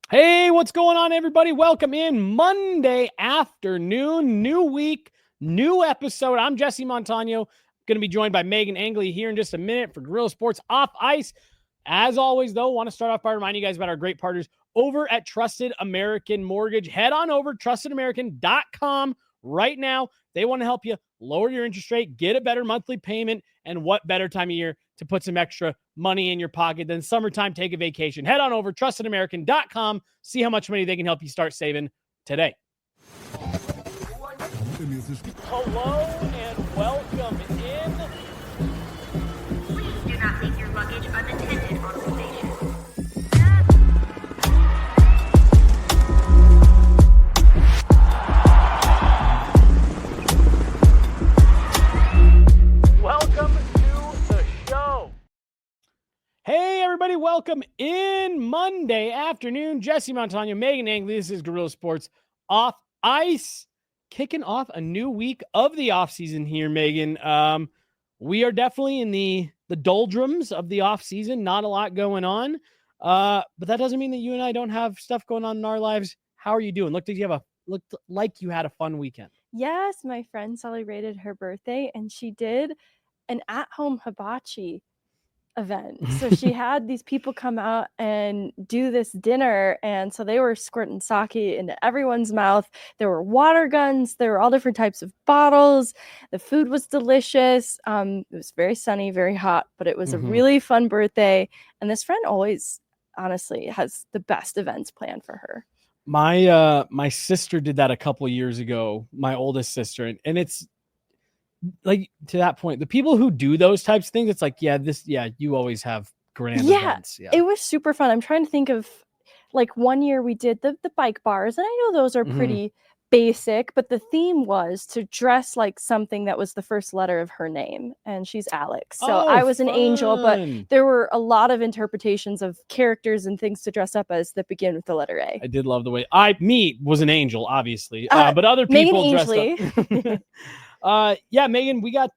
Hey, what's going on, everybody? Welcome in Monday afternoon, new week, new episode. I'm Jesse Montano, going to be joined by Meghan Angley here in just a minute for Guerrilla Sports Off Ice. As always, though, want to start off by reminding you guys about our great partners over at Trusted American Mortgage. Head on over to trustedamerican.com right now. They want to help you lower your interest rate, get a better monthly payment, and what better time of year to put some extra money in your pocket than summertime. Take a vacation. Head on over trustedamerican.com. See how much money they can help you start saving today. Hello and welcome in. Please do not leave your luggage unattended on the station. Welcome to the show. Hey, everybody. Welcome in Monday afternoon. Jesse Montano, Meghan Angley. This is Guerrilla Sports Off Ice. Kicking off a new week of the offseason here, Meghan. We are definitely in the doldrums of the offseason. Not a lot going on. But that doesn't mean that you and I don't have stuff going on in our lives. How are you doing? Looked like you had a fun weekend. Yes, my friend celebrated her birthday and she did an at-home hibachi event. So she had these people come out and do this dinner, and so they were squirting sake into everyone's mouth. There were water guns, there were all different types of bottles. The food was delicious. It was very sunny, very hot, but it was a really fun birthday. And this friend always honestly has the best events planned for her. My sister did that a couple years ago, my oldest sister, and it's like, to that point, the people who do those types of things, it's like, you always have grand events. It was super fun. I'm trying to think of, like, one year we did the bike bars, and I know those are pretty basic, but the theme was to dress like something that was the first letter of her name, and she's Alex. So I was an angel, but there were a lot of interpretations of characters and things to dress up as that begin with the letter A. I did love the way me was an angel, obviously, but other people dressed up. Meghan, we got,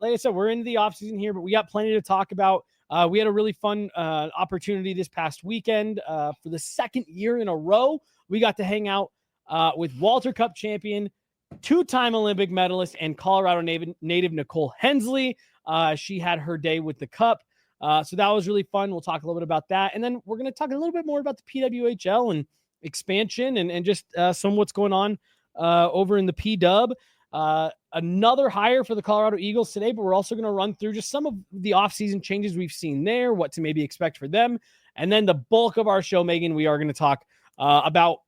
like I said, we're into the offseason here, but we got plenty to talk about. We had a really fun opportunity this past weekend. For the second year in a row, we got to hang out with Walter Cup champion, two-time Olympic medalist, and Colorado native Nicole Hensley. She had her day with the cup. So that was really fun. We'll talk a little bit about that. And then we're going to talk a little bit more about the PWHL and expansion and just some what's going on over in the P-Dub. Another hire for the Colorado Eagles today, but we're also going to run through just some of the offseason changes we've seen there, what to maybe expect for them. And then the bulk of our show, Meghan, we are going to talk about,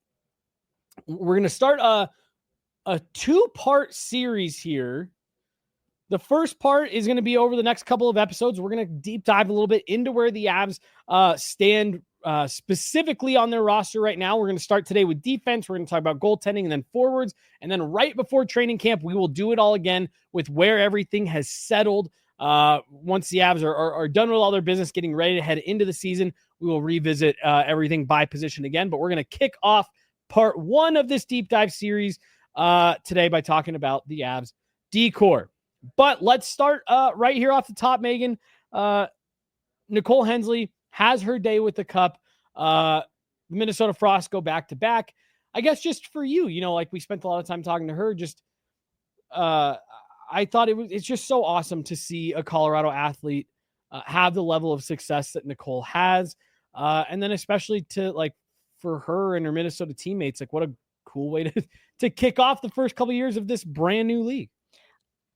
we're going to start a two-part series here. The first part is going to be over the next couple of episodes. We're going to deep dive a little bit into where the Avs stand specifically on their roster right now. We're going to start today with defense. We're going to talk about goaltending and then forwards. And then right before training camp, we will do it all again with where everything has settled. Once the Avs are done with all their business, getting ready to head into the season, we will revisit everything by position again. But we're going to kick off part one of this deep dive series today by talking about the Avs D-Corps. But let's start right here off the top, Meghan. Nicole Hensley has her day with the cup. The Minnesota Frost go back-to-back. I guess just for you, like we spent a lot of time talking to her, just I thought it's just so awesome to see a Colorado athlete have the level of success that Nicole has. And then especially to for her and her Minnesota teammates, what a cool way to kick off the first couple of years of this brand new league.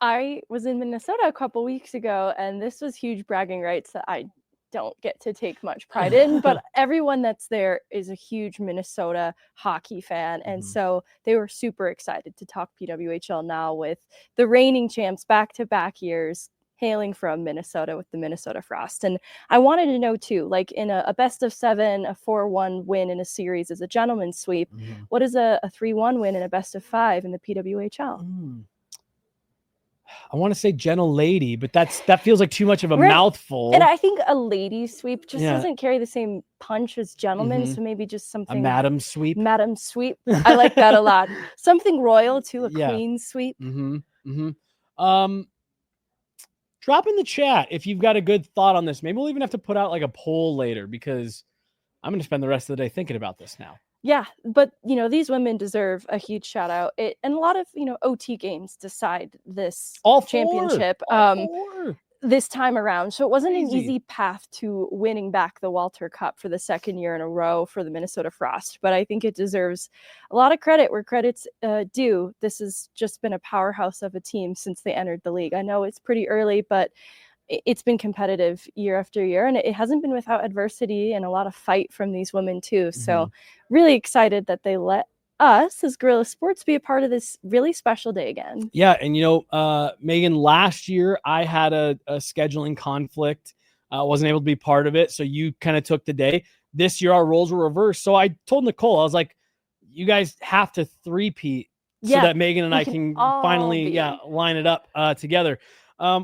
I was in Minnesota a couple weeks ago, and this was huge bragging rights that I don't get to take much pride in, but everyone that's there is a huge Minnesota hockey fan. And so they were super excited to talk PWHL now with the reigning champs back-to-back years hailing from Minnesota with the Minnesota Frost. And I wanted to know too, in a best of 7, a 4-1 win in a series is a gentleman's sweep. What is a 3-1 win in a best of 5 in the PWHL? I want to say gentle lady, but that feels like too much of a mouthful. And I think a lady sweep just doesn't carry the same punch as gentlemen. So maybe just something. A madam sweep. Madam sweep. I like that a lot. Something royal too, a queen sweep. Drop in the chat if you've got a good thought on this. Maybe we'll even have to put out a poll later because I'm going to spend the rest of the day thinking about this now. Yeah, but these women deserve a huge shout out. And a lot of OT games decide this championship this time around. So it wasn't an easy path to winning back the Walter Cup for the second year in a row for the Minnesota Frost. But I think it deserves a lot of credit where credit's due. This has just been a powerhouse of a team since they entered the league. I know it's pretty early, but it's been competitive year after year, and it hasn't been without adversity and a lot of fight from these women too. So really excited that they let us as Guerrilla Sports be a part of this really special day again. Yeah. And, Megan, last year I had a scheduling conflict. Wasn't able to be part of it. So you kind of took the day. This year our roles were reversed. So I told Nicole, I was like, you guys have to three-peat so that Megan and I can finally line it up together.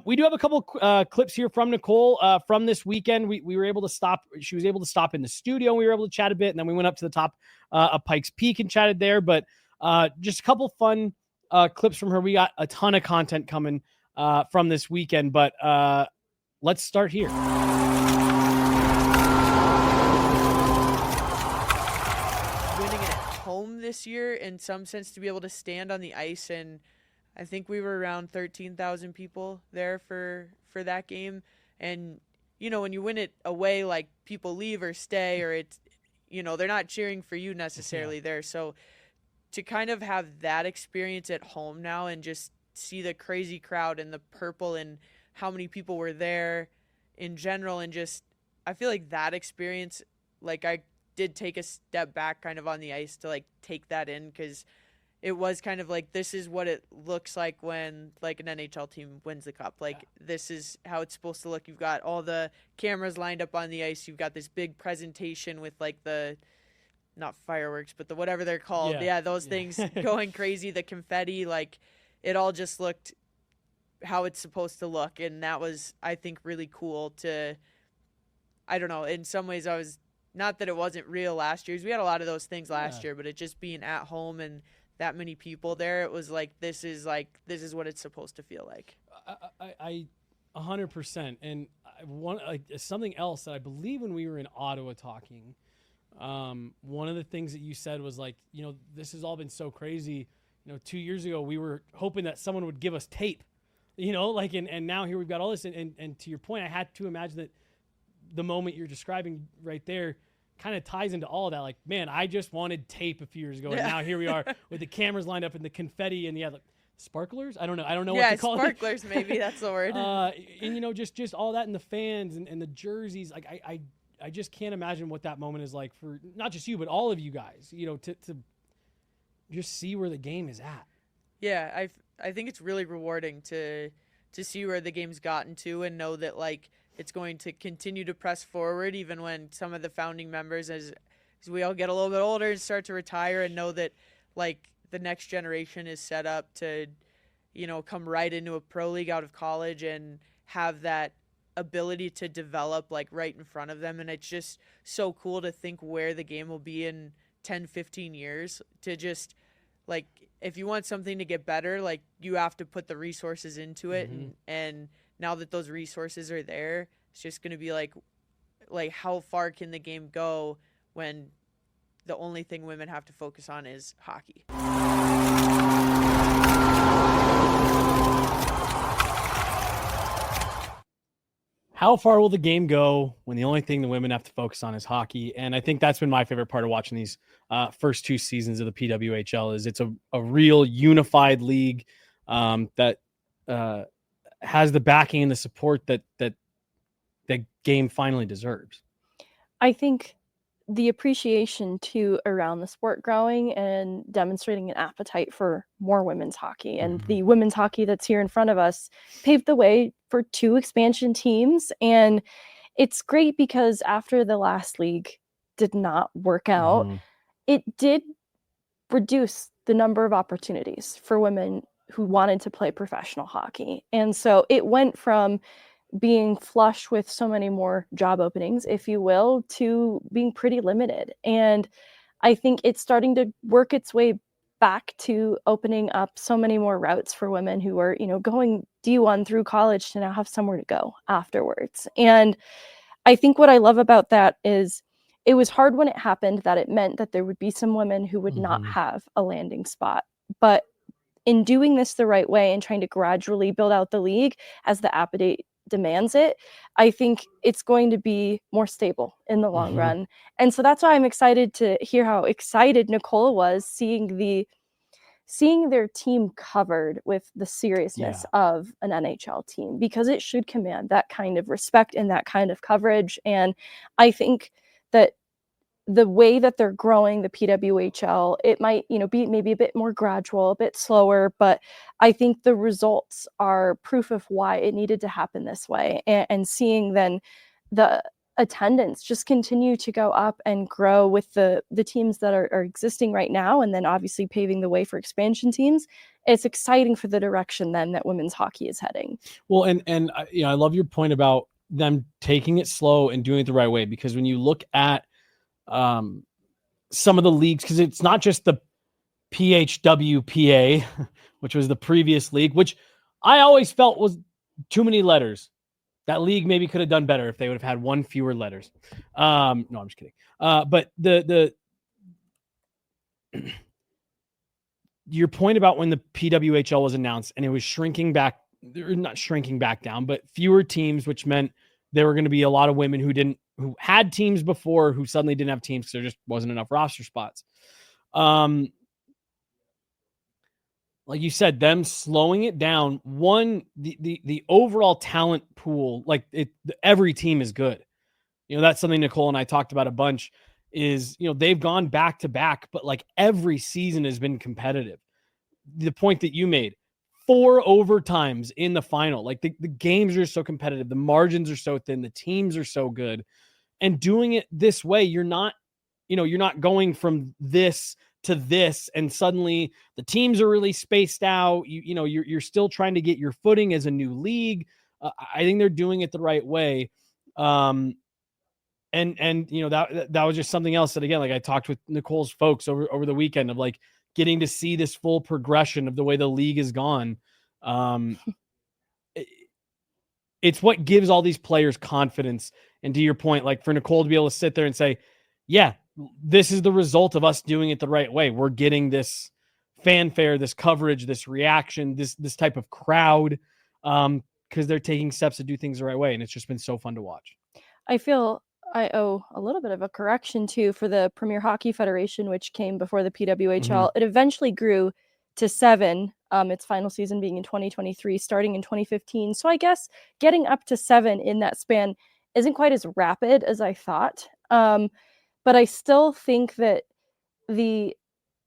We do have a couple clips here from Nicole from this weekend. We were able to stop. She was able to stop in the studio. And we were able to chat a bit, and then we went up to the top of Pikes Peak and chatted there. But just a couple fun clips from her. We got a ton of content coming from this weekend, but let's start here. Winning it at home this year, in some sense, to be able to stand on the ice, and I think we were around 13,000 people there for that game. And, when you win it away, like, people leave or stay, or it's, they're not cheering for you necessarily there. So to kind of have that experience at home now and just see the crazy crowd and the purple and how many people were there in general, and just, I feel like that experience, like, I did take a step back kind of on the ice to, like, take that in, because it was kind of like, this is what it looks like when, like, an NHL team wins the cup. Like, this is how it's supposed to look. You've got all the cameras lined up on the ice. You've got this big presentation with, like, the, not fireworks, but the whatever they're called. Yeah, those things going crazy, the confetti. Like, it all just looked how it's supposed to look. And that was, I think, really cool to, I don't know, in some ways I was, not that it wasn't real last year. We had a lot of those things last year, but it just being at home and that many people there, it was like, this is what it's supposed to feel like. I 100%. And something else that I believe when we were in Ottawa talking, one of the things that you said was like, this has all been so crazy. 2 years ago, we were hoping that someone would give us tape, and now here we've got all this. And to your point, I had to imagine that the moment you're describing right there kind of ties into all of that. Like, man, I just wanted tape a few years ago, and now here we are with the cameras lined up and the confetti and like sparklers. I don't know what to call sparklers, maybe that's the word. And just all that, and the fans and the jerseys. Like, I just can't imagine what that moment is like for not just you, but all of you guys. To just see where the game is at. Yeah, I think it's really rewarding to see where the game's gotten to, and know that, like, it's going to continue to press forward, even when some of the founding members, as we all get a little bit older and start to retire, and know that, like, the next generation is set up to, come right into a pro league out of college and have that ability to develop, like, right in front of them. And it's just so cool to think where the game will be in 10, 15 years, to just, like, if you want something to get better, like, you have to put the resources into it. And now that those resources are there, it's just going to be like how far can the game go when the only thing women have to focus on is hockey? How far will the game go when the only thing the women have to focus on is hockey? And I think that's been my favorite part of watching these first two seasons of the PWHL is it's a real unified league that has the backing and the support that the game finally deserves. I think the appreciation too around the sport growing and demonstrating an appetite for more women's hockey, and the women's hockey that's here in front of us paved the way for 2 expansion teams. And it's great because after the last league did not work out, it did reduce the number of opportunities for women who wanted to play professional hockey. And so it went from being flush with so many more job openings, if you will, to being pretty limited. And I think it's starting to work its way back to opening up so many more routes for women who are, going D1 through college to now have somewhere to go afterwards. And I think what I love about that is it was hard when it happened, that it meant that there would be some women who would not Mhm. have a landing spot. But in doing this the right way and trying to gradually build out the league as the appetite demands it, I think it's going to be more stable in the long Mhm. run. And so that's why I'm excited to hear how excited Nicole was seeing their team covered with the seriousness of an NHL team, because it should command that kind of respect and that kind of coverage. And I think that the way that they're growing the PWHL, it might, be maybe a bit more gradual, a bit slower, but I think the results are proof of why it needed to happen this way. And seeing then the attendance just continue to go up and grow with the teams that are existing right now, and then obviously paving the way for expansion teams. It's exciting for the direction then that women's hockey is heading. Well, and I love your point about them taking it slow and doing it the right way, because when you look at some of the leagues, because it's not just the PHWPA, which was the previous league, which I always felt was too many letters. That league maybe could have done better if they would have had one fewer letters. No, I'm just kidding. But your point about when the PWHL was announced and it was not shrinking back down, but fewer teams, which meant there were going to be a lot of women who had teams before who suddenly didn't have teams because there just wasn't enough roster spots. Like you said, them slowing it down. The overall talent pool, every team is good. That's something Nicole and I talked about a bunch. Is they've gone back to back, but like every season has been competitive. The point that you made, 4 overtimes in the final, like the games are so competitive, the margins are so thin, the teams are so good, and doing it this way, you're not going from this to this and suddenly the teams are really spaced out. You're still trying to get your footing as a new league. I think they're doing it the right way. And that was just something else that, again, like I talked with Nicole's folks over the weekend of like getting to see this full progression of the way the league has gone. It's what gives all these players confidence. And to your point, like for Nicole to be able to sit there and say, yeah, this is the result of us doing it the right way. We're getting this fanfare, this coverage, this reaction, this type of crowd, because they're taking steps to do things the right way. And it's just been so fun to watch. I feel I owe a little bit of a correction too for the Premier Hockey Federation, which came before the PWHL. Mhm. It eventually grew to 7, its final season being in 2023, starting in 2015. So I guess getting up to 7 in that span isn't quite as rapid as I thought. But I still think that the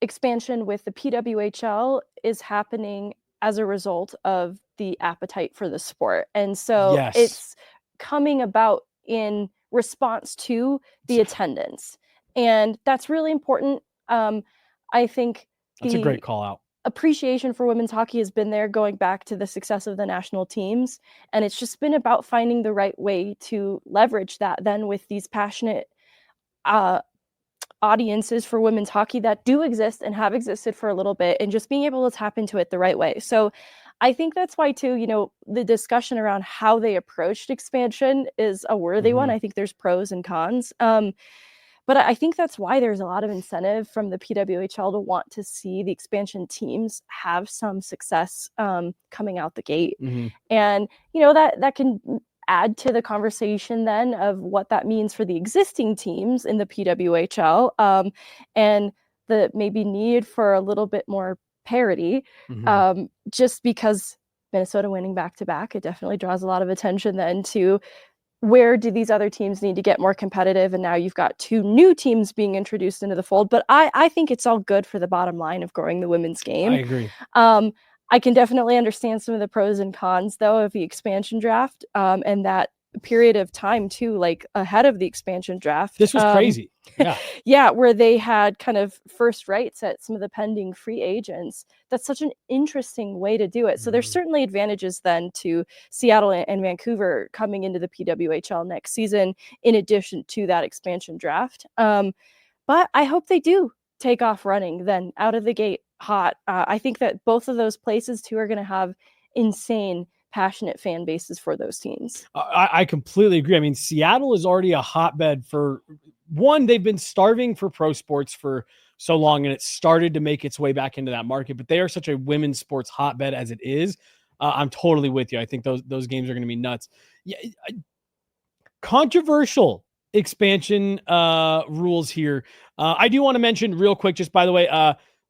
expansion with the PWHL is happening as a result of the appetite for the sport. And so Yes. it's coming about in response to the attendance. And that's really important. I think That's a great call out. Appreciation for women's hockey has been there going back to the success of the national teams. And it's just been about finding the right way to leverage that then with these passionate audiences for women's hockey that do exist and have existed for a little bit, and just being able to tap into it the right way. So I think that's why too, the discussion around how they approached expansion is a worthy one. I think there's pros and cons. But I think that's why there's a lot of incentive from the PWHL to want to see the expansion teams have some success coming out the gate. Mm-hmm. And, that can add to the conversation then of what that means for the existing teams in the PWHL, and the maybe need for a little bit more parity, just because Minnesota winning back-to-back, it definitely draws a lot of attention then to where do these other teams need to get more competitive, and now you've got 2 new teams being introduced into the fold. But I think it's all good for the bottom line of growing the women's game. I agree. I can definitely understand some of the pros and cons, though, of the expansion draft, and that period of time, too, like ahead of the expansion draft. This was crazy. Yeah. Yeah, where they had kind of first rights at some of the pending free agents. That's such an interesting way to do it. So there's certainly advantages then to Seattle and Vancouver coming into the PWHL next season, in addition to that expansion draft. But I hope they do take off running then out of the gate hot. I think that both of those places too are going to have insane passionate fan bases for those teams. I completely agree. I mean, Seattle is already a hotbed for one. They've been starving for pro sports for so long, and it started to make its way back into that market, but they are such a women's sports hotbed as it is. I'm totally with you. I think those games are going to be nuts. Yeah. Controversial expansion rules here. I do want to mention real quick, just by the way,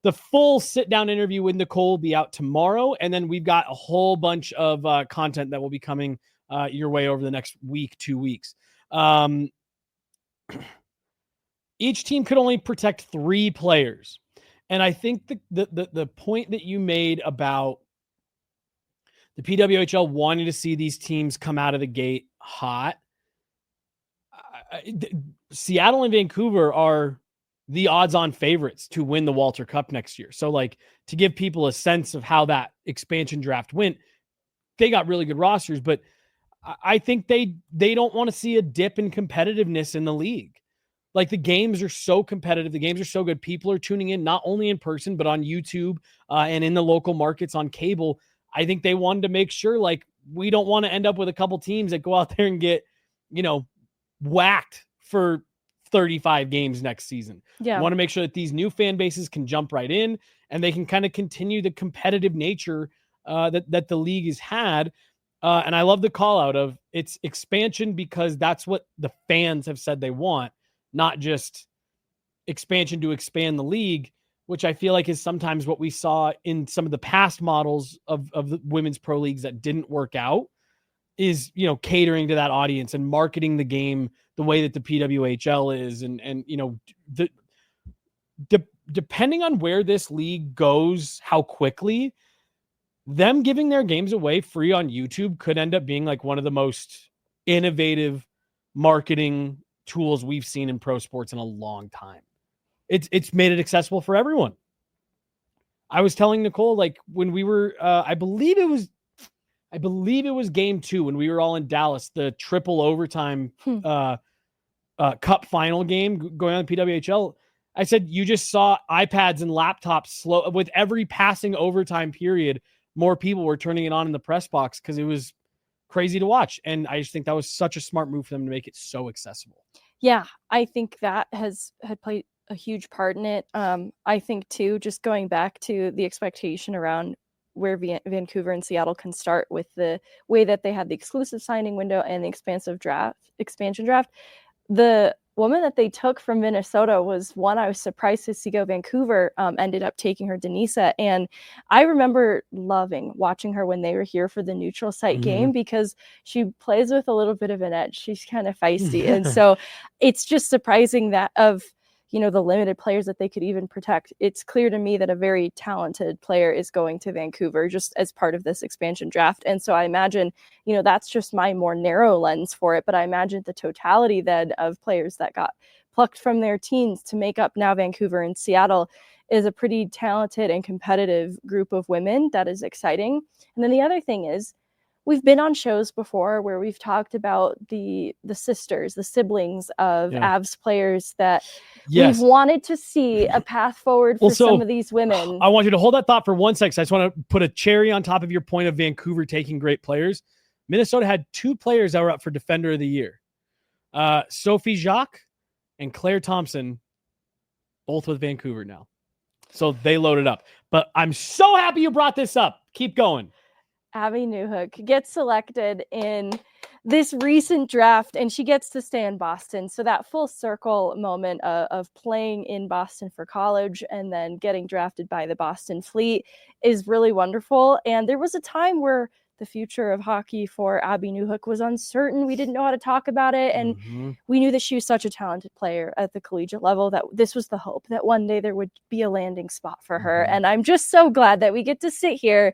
the full sit-down interview with Nicole will be out tomorrow, and then we've got a whole bunch of content that will be coming your way over the next week, 2 weeks. Each team could only protect 3 players, and I think the point that you made about the PWHL wanting to see these teams come out of the gate hot. Seattle and Vancouver are the odds-on favorites to win the Walter Cup next year. So, like, to give people a sense of how that expansion draft went, they got really good rosters, but I think they don't want to see a dip in competitiveness in the league. Like, the games are so competitive. The games are so good. People are tuning in, not only in person, but on YouTube and in the local markets on cable. I think they wanted to make sure, like, we don't want to end up with a couple teams that go out there and get, whacked for 35 games next season. Yeah. I want to make sure that these new fan bases can jump right in and they can kind of continue the competitive nature that the league has had. And I love the call out of it's expansion because that's what the fans have said they want, not just expansion to expand the league, which I feel like is sometimes what we saw in some of the past models of the women's pro leagues that didn't work out. Is, catering to that audience and marketing the game the way that the PWHL is. Depending on where this league goes, how quickly, them giving their games away free on YouTube could end up being like one of the most innovative marketing tools we've seen in pro sports in a long time. It's made it accessible for everyone. I was telling Nicole, like, when we were, I believe it was game 2 when we were all in Dallas, the triple overtime cup final game going on the PWHL. I said, you just saw iPads and laptops slow with every passing overtime period. More people were turning it on in the press box because it was crazy to watch. And I just think that was such a smart move for them to make it so accessible. Yeah, I think that had played a huge part in it. I think too, just going back to the expectation around where Vancouver and Seattle can start with the way that they had the exclusive signing window and the expansion draft. The woman that they took from Minnesota was one I was surprised to see go. Vancouver ended up taking her, Denisa. And I remember loving watching her when they were here for the neutral site game because she plays with a little bit of an edge. She's kind of feisty. And so it's just surprising that of the limited players that they could even protect. It's clear to me that a very talented player is going to Vancouver just as part of this expansion draft. And so I imagine, that's just my more narrow lens for it. But I imagine the totality then of players that got plucked from their teams to make up now Vancouver and Seattle is a pretty talented and competitive group of women. That is exciting. And then the other thing is, we've been on shows before where we've talked about the sisters, the siblings of Avs players that we've wanted to see a path forward for some of these women. I want you to hold that thought for 1 second. I just want to put a cherry on top of your point of Vancouver taking great players. Minnesota had 2 players that were up for Defender of the Year. Sophie Jacques and Claire Thompson, both with Vancouver now. So they loaded up. But I'm so happy you brought this up. Keep going. Abby Newhook gets selected in this recent draft and she gets to stay in Boston. So that full circle moment of playing in Boston for college and then getting drafted by the Boston Fleet is really wonderful. And there was a time where the future of hockey for Abby Newhook was uncertain. We didn't know how to talk about it. And we knew that she was such a talented player at the collegiate level that this was the hope that one day there would be a landing spot for her. And I'm just so glad that we get to sit here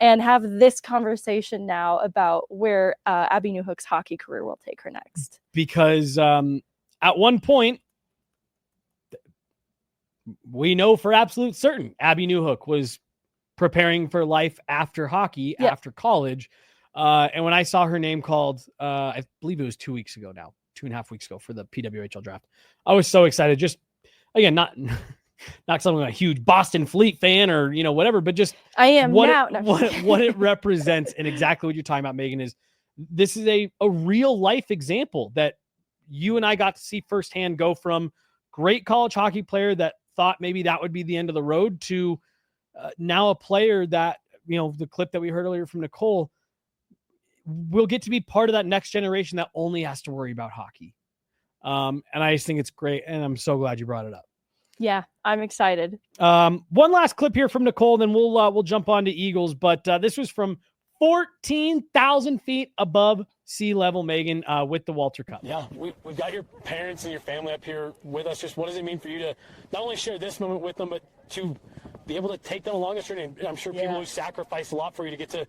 and have this conversation now about where Abby Newhook's hockey career will take her next. Because at one point, we know for absolute certain Abby Newhook was preparing for life after hockey, after college. And when I saw her name called, I believe it was 2 weeks ago now, 2.5 weeks ago for the PWHL draft, I was so excited. Just, again, not something like a huge Boston Fleet fan or, whatever, but just I am what now. what it represents and exactly what you're talking about, Megan, is this is a real life example that you and I got to see firsthand go from great college hockey player that thought maybe that would be the end of the road to now a player that, the clip that we heard earlier from Nicole, will get to be part of that next generation that only has to worry about hockey. And I just think it's great. And I'm so glad you brought it up. Yeah, I'm excited. One last clip here from Nicole, then we'll jump on to Eagles. But this was from 14,000 feet above sea level, Megan, with the Walter Cup. Yeah, we've got your parents and your family up here with us. Just what does it mean for you to not only share this moment with them, but to be able to take them along this journey? And I'm sure people who sacrifice a lot for you to get to,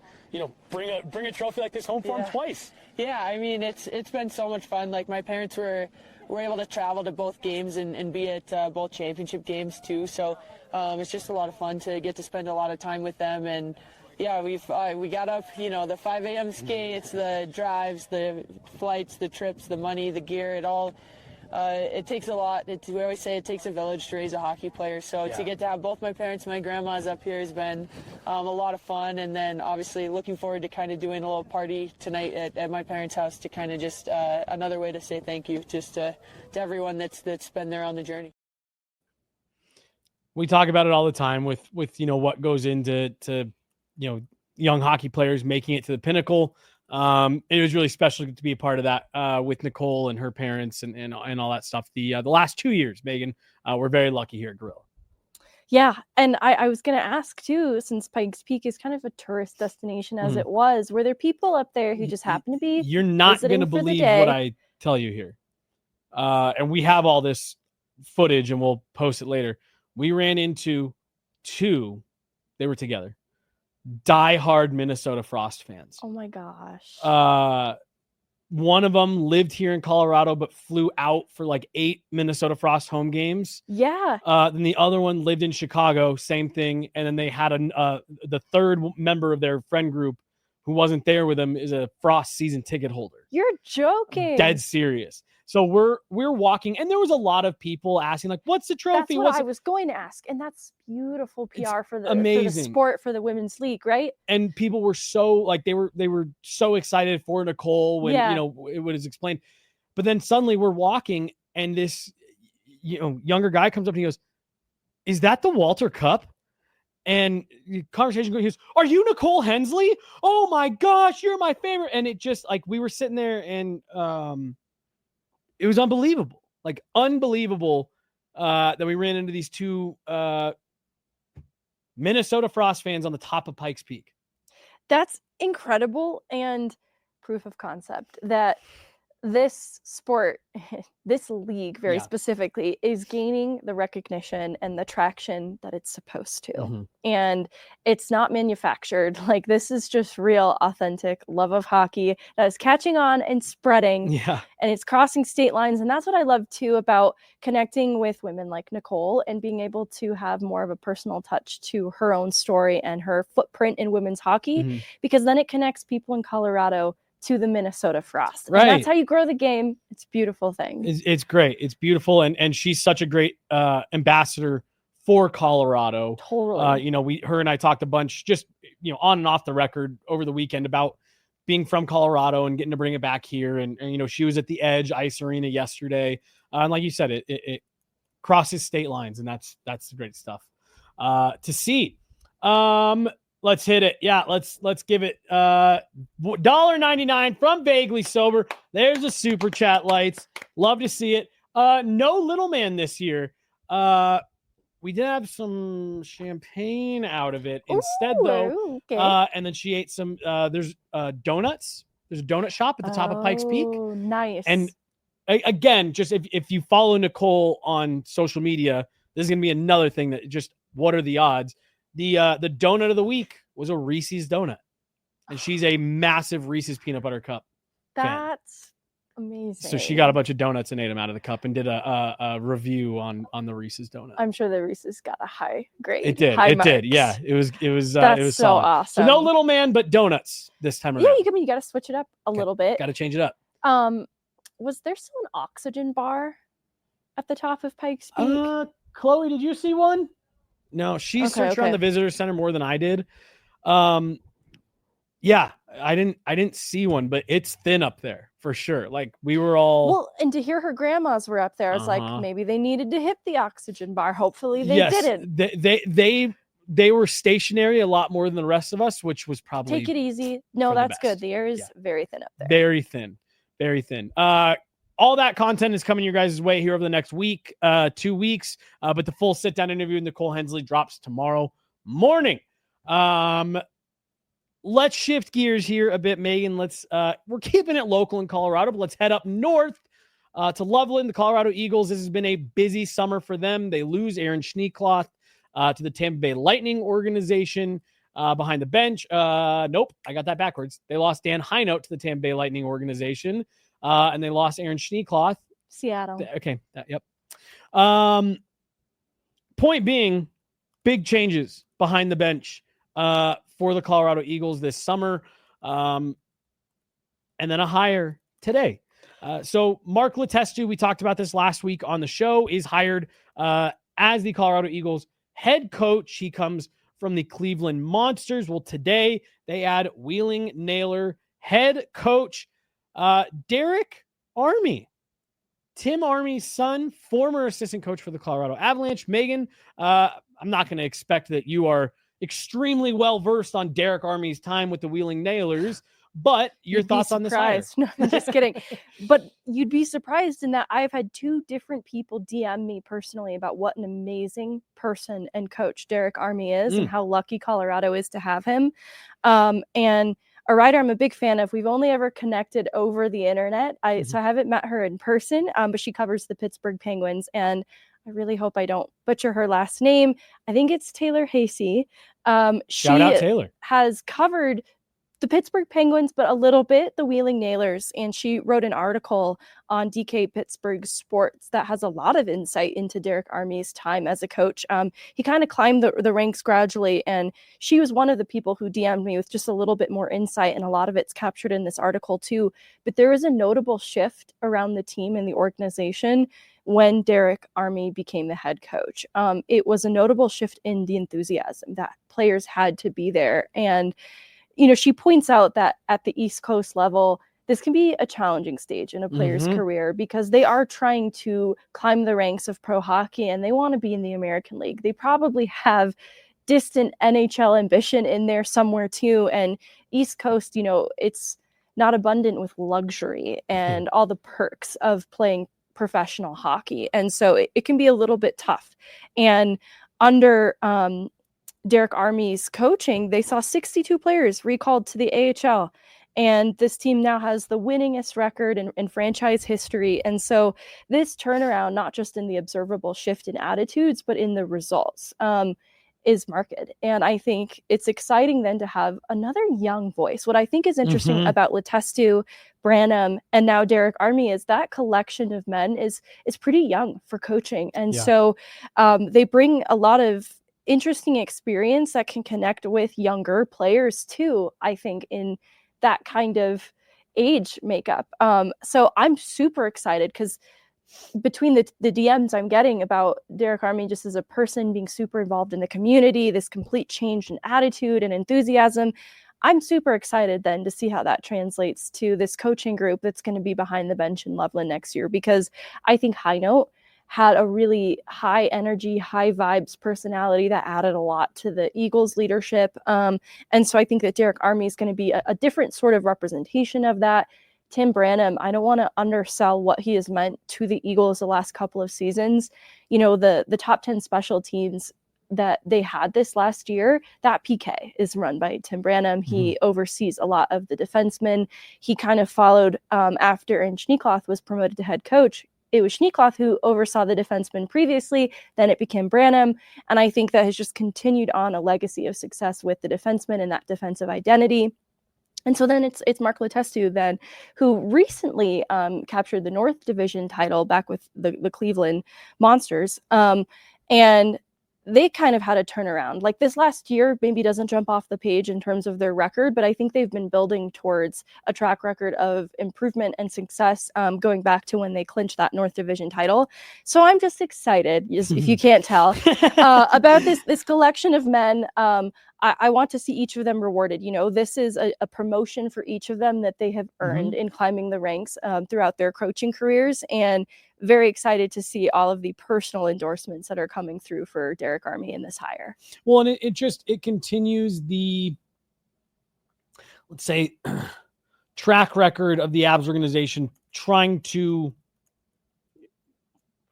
bring a trophy like this home for them twice. Yeah, I mean, it's been so much fun. Like, my parents were able to travel to both games and be at both championship games too. So it's just a lot of fun to get to spend a lot of time with them. And yeah, we got up, the 5 a.m. skates, the drives, the flights, the trips, the money, the gear, it takes a lot. We always say it takes a village to raise a hockey player. So to get to have both my parents and my grandmas up here has been a lot of fun. And then obviously looking forward to kind of doing a little party tonight at my parents' house to kind of just another way to say thank you just to everyone that's been there on the journey. We talk about it all the time with what goes into young hockey players making it to the pinnacle. It was really special to be a part of that with Nicole and her parents and all that stuff. The last 2 years, Megan, we're very lucky here at Gorilla. Yeah, and I was going to ask too, since Pikes Peak is kind of a tourist destination as it was, were there people up there who just happened to be You're not going to believe what I tell you here. And we have all this footage and we'll post it later. We ran into two, they were together, diehard Minnesota Frost fans. Oh my gosh. One of them lived here in Colorado, but flew out for like 8 Minnesota Frost home games. Yeah. Then the other one lived in Chicago, same thing. And then they had the third member of their friend group who wasn't there with them is a Frost season ticket holder. You're joking. Dead serious. So we're walking, and there was a lot they were asking, like, what's the trophy? That's what I was going to ask. And that's beautiful PR for the amazing sport, for the women's league, right? And people were so like, they were so excited for Nicole when, it was explained. But then suddenly we're walking and this, younger guy comes up and he goes, "Is that the Walter Cup?" And the conversation goes, he goes, "Are you Nicole Hensley? Oh my gosh, you're my favorite." And it just like, we were sitting there and, it was unbelievable, that we ran into these two Minnesota Frost fans on the top of Pikes Peak. That's incredible and proof of concept that this sport, this league very specifically, is gaining the recognition and the traction that it's supposed to. Mm-hmm. And it's not manufactured. Like, this is just real, authentic love of hockey that is catching on and spreading. Yeah. And it's crossing state lines. And that's what I love too about connecting with women like Nicole and being able to have more of a personal touch to her own story and her footprint in women's hockey, because then it connects people in Colorado to the Minnesota Frost. Right. And that's how you grow the game. It's a beautiful thing. It's great. It's beautiful. And she's such a great ambassador for Colorado. Totally. Her and I talked a bunch, just, on and off the record over the weekend about being from Colorado and getting to bring it back here. And she was at the Edge Ice Arena yesterday. And like you said, it crosses state lines, and that's the great stuff to see. Let's hit it. Yeah, let's give it $1.99 from Vaguely Sober. There's a super chat, lights. Love to see it. No little man this year. We did have some champagne out of it instead, though. Okay. And then she ate some. There's donuts. There's a donut shop at the top of Pikes Peak. Oh, nice. And again, just if you follow Nicole on social media, this is gonna be another thing that just, what are the odds? The donut of the week was a Reese's donut, and she's a massive Reese's peanut butter cup fan. That's amazing. So she got a bunch of donuts and ate them out of the cup and did a review on the Reese's donut. I'm sure the Reese's got a high grade. It did. Yeah, it was. That's it was so solid. awesome. So no little man, but donuts this time around. Yeah, you got to switch it up a little bit. Got to change it up. Was there still an oxygen bar at the top of Pikes Peak? Chloe, did you see one? No, she searched around the visitor center more than I did. Yeah, I didn't see one, but it's thin up there for sure. Like we were all well, and to hear her grandmas were up there, I was like, maybe they needed to hit the oxygen bar. Hopefully they didn't. They were stationary a lot more than the rest of us, which was probably take it easy. No, that's good. The air is very thin up there. Very thin. Very thin. All that content is coming your guys' way here over the next week, 2 weeks. But the full sit-down interview with Nicole Hensley drops tomorrow morning. Let's shift gears here a bit, Megan. We're keeping it local in Colorado, but let's head up north to Loveland. The Colorado Eagles, this has been a busy summer for them. They lose Aaron Schneekloth to the Tampa Bay Lightning organization behind the bench. Nope, I got that backwards. They lost Dan Heinout to the Tampa Bay Lightning organization, and they lost Aaron Schneekloth. Seattle. Okay, yep. Point being, big changes behind the bench for the Colorado Eagles this summer, and then a hire today. So Mark Letestu, we talked about this last week on the show, is hired as the Colorado Eagles head coach. He comes from the Cleveland Monsters. Well, today they add Wheeling Naylor head coach Derek Army. Tim Army's son, former assistant coach for the Colorado Avalanche. Megan, I'm not going to expect that you are extremely well-versed on Derek Army's time with the Wheeling Nailers, but your thoughts on this hire? No, I'm just kidding. But you'd be surprised in that I've had 2 different people DM me personally about what an amazing person and coach Derek Army is and how lucky Colorado is to have him. And a writer I'm a big fan of, we've only ever connected over the internet. So I haven't met her in person, but she covers the Pittsburgh Penguins, and I really hope I don't butcher her last name. I think it's Taylor Hasey. Shout out Taylor. Has covered the Pittsburgh Penguins, but a little bit the Wheeling Nailers. And she wrote an article on DK Pittsburgh Sports that has a lot of insight into Derek Army's time as a coach. He kind of climbed the ranks gradually, and she was one of the people who DM'd me with just a little bit more insight, and a lot of it's captured in this article too. But there was a notable shift around the team and the organization when Derek Army became the head coach. It was a notable shift in the enthusiasm that players had to be there. And she points out that at the East Coast level, this can be a challenging stage in a player's career because they are trying to climb the ranks of pro hockey and they want to be in the American League. They probably have distant NHL ambition in there somewhere too. And East Coast, it's not abundant with luxury and all the perks of playing professional hockey. And so it can be a little bit tough. And under Derek Army's coaching, they saw 62 players recalled to the AHL. And this team now has the winningest record in franchise history. And so this turnaround, not just in the observable shift in attitudes, but in the results, is marked. And I think it's exciting then to have another young voice. What I think is interesting about Letestu, Branham, and now Derek Army is that collection of men is pretty young for coaching. And so they bring a lot of interesting experience that can connect with younger players too, I think, in that kind of age makeup. So I'm super excited because between the DMs I'm getting about Derek Army just as a person being super involved in the community, this complete change in attitude and enthusiasm, I'm super excited then to see how that translates to this coaching group that's going to be behind the bench in Loveland next year, because I think Heinout had a really high energy, high vibes personality that added a lot to the Eagles leadership. And so I think that Derek Army is going to be a different sort of representation of that. Tim Branham, I don't want to undersell what he has meant to the Eagles the last couple of seasons. The top 10 special teams that they had this last year, that PK is run by Tim Branham. He oversees a lot of the defensemen. He kind of followed after Aaron Schneekloth was promoted to head coach. It was Schneekloth who oversaw the defensemen previously, then it became Branham. And I think that has just continued on a legacy of success with the defensemen and that defensive identity. And so then it's Mark Letestu then, who recently captured the North Division title back with the Cleveland Monsters. And they kind of had a turnaround. Like this last year maybe doesn't jump off the page in terms of their record, but I think they've been building towards a track record of improvement and success, going back to when they clinched that North Division title. So I'm just excited, if you can't tell, about this collection of men. I want to see each of them rewarded. This is a promotion for each of them that they have earned in climbing the ranks throughout their coaching careers, and very excited to see all of the personal endorsements that are coming through for Derek Army in this hire. Well, and it continues the, let's say, track record of the Avs organization trying to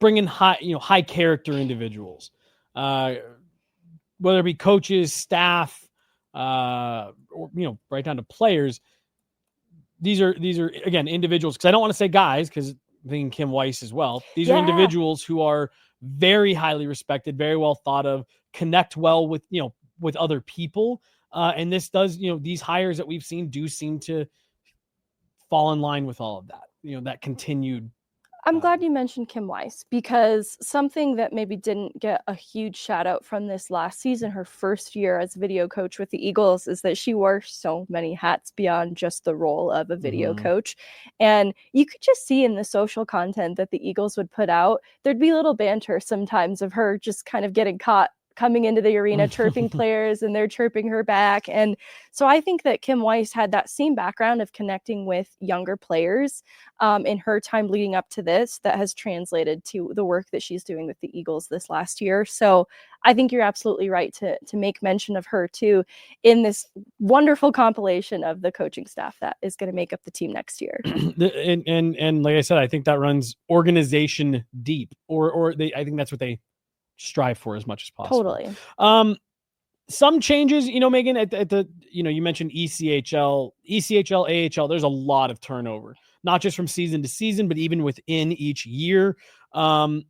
bring in high character individuals, whether it be coaches, staff, or right down to players. These are again individuals, because I don't want to say guys, because I'm thinking Kim Weiss as well. These are individuals who are very highly respected, very well thought of, connect well with other people, and this does these hires that we've seen do seem to fall in line with all of that. That continued. I'm glad you mentioned Kim Weiss, because something that maybe didn't get a huge shout out from this last season, her first year as video coach with the Eagles, is that she wore so many hats beyond just the role of a video coach. And you could just see in the social content that the Eagles would put out, there'd be a little banter sometimes of her just kind of getting caught coming into the arena chirping players, and they're chirping her back. And so I think that Kim Weiss had that same background of connecting with younger players in her time leading up to this, that has translated to the work that she's doing with the Eagles this last year. So I think you're absolutely right to make mention of her too in this wonderful compilation of the coaching staff that is going to make up the team next year. and like I said, I think that runs organization deep, I think that's what they strive for as much as possible. Totally. Some changes, Megan, at the you mentioned ECHL, AHL, there's a lot of turnover, not just from season to season, but even within each year. Some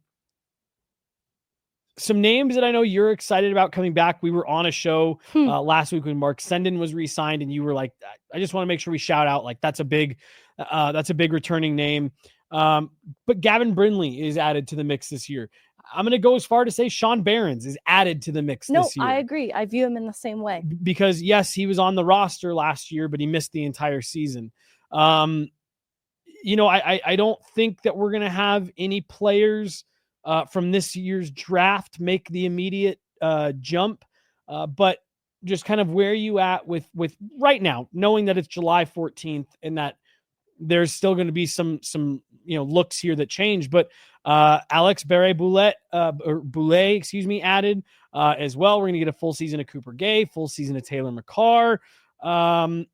names that I know you're excited about coming back. We were on a show last week when Mark Senden was re-signed, and you were like, I just want to make sure we shout out, like, that's a big returning name. But Gavin Brindley is added to the mix this year. I'm going to go as far to say Sean Behrens is added to the mix this year. No, I agree. I view him in the same way. Because, yes, he was on the roster last year, but he missed the entire season. I don't think that we're going to have any players from this year's draft make the immediate jump. But just kind of where you at with right now, knowing that it's July 14th and that there's still going to be some looks here that change, but Alex Barré-Boulet, added as well. We're going to get a full season of Cooper Gay, full season of Taylor McCarr, and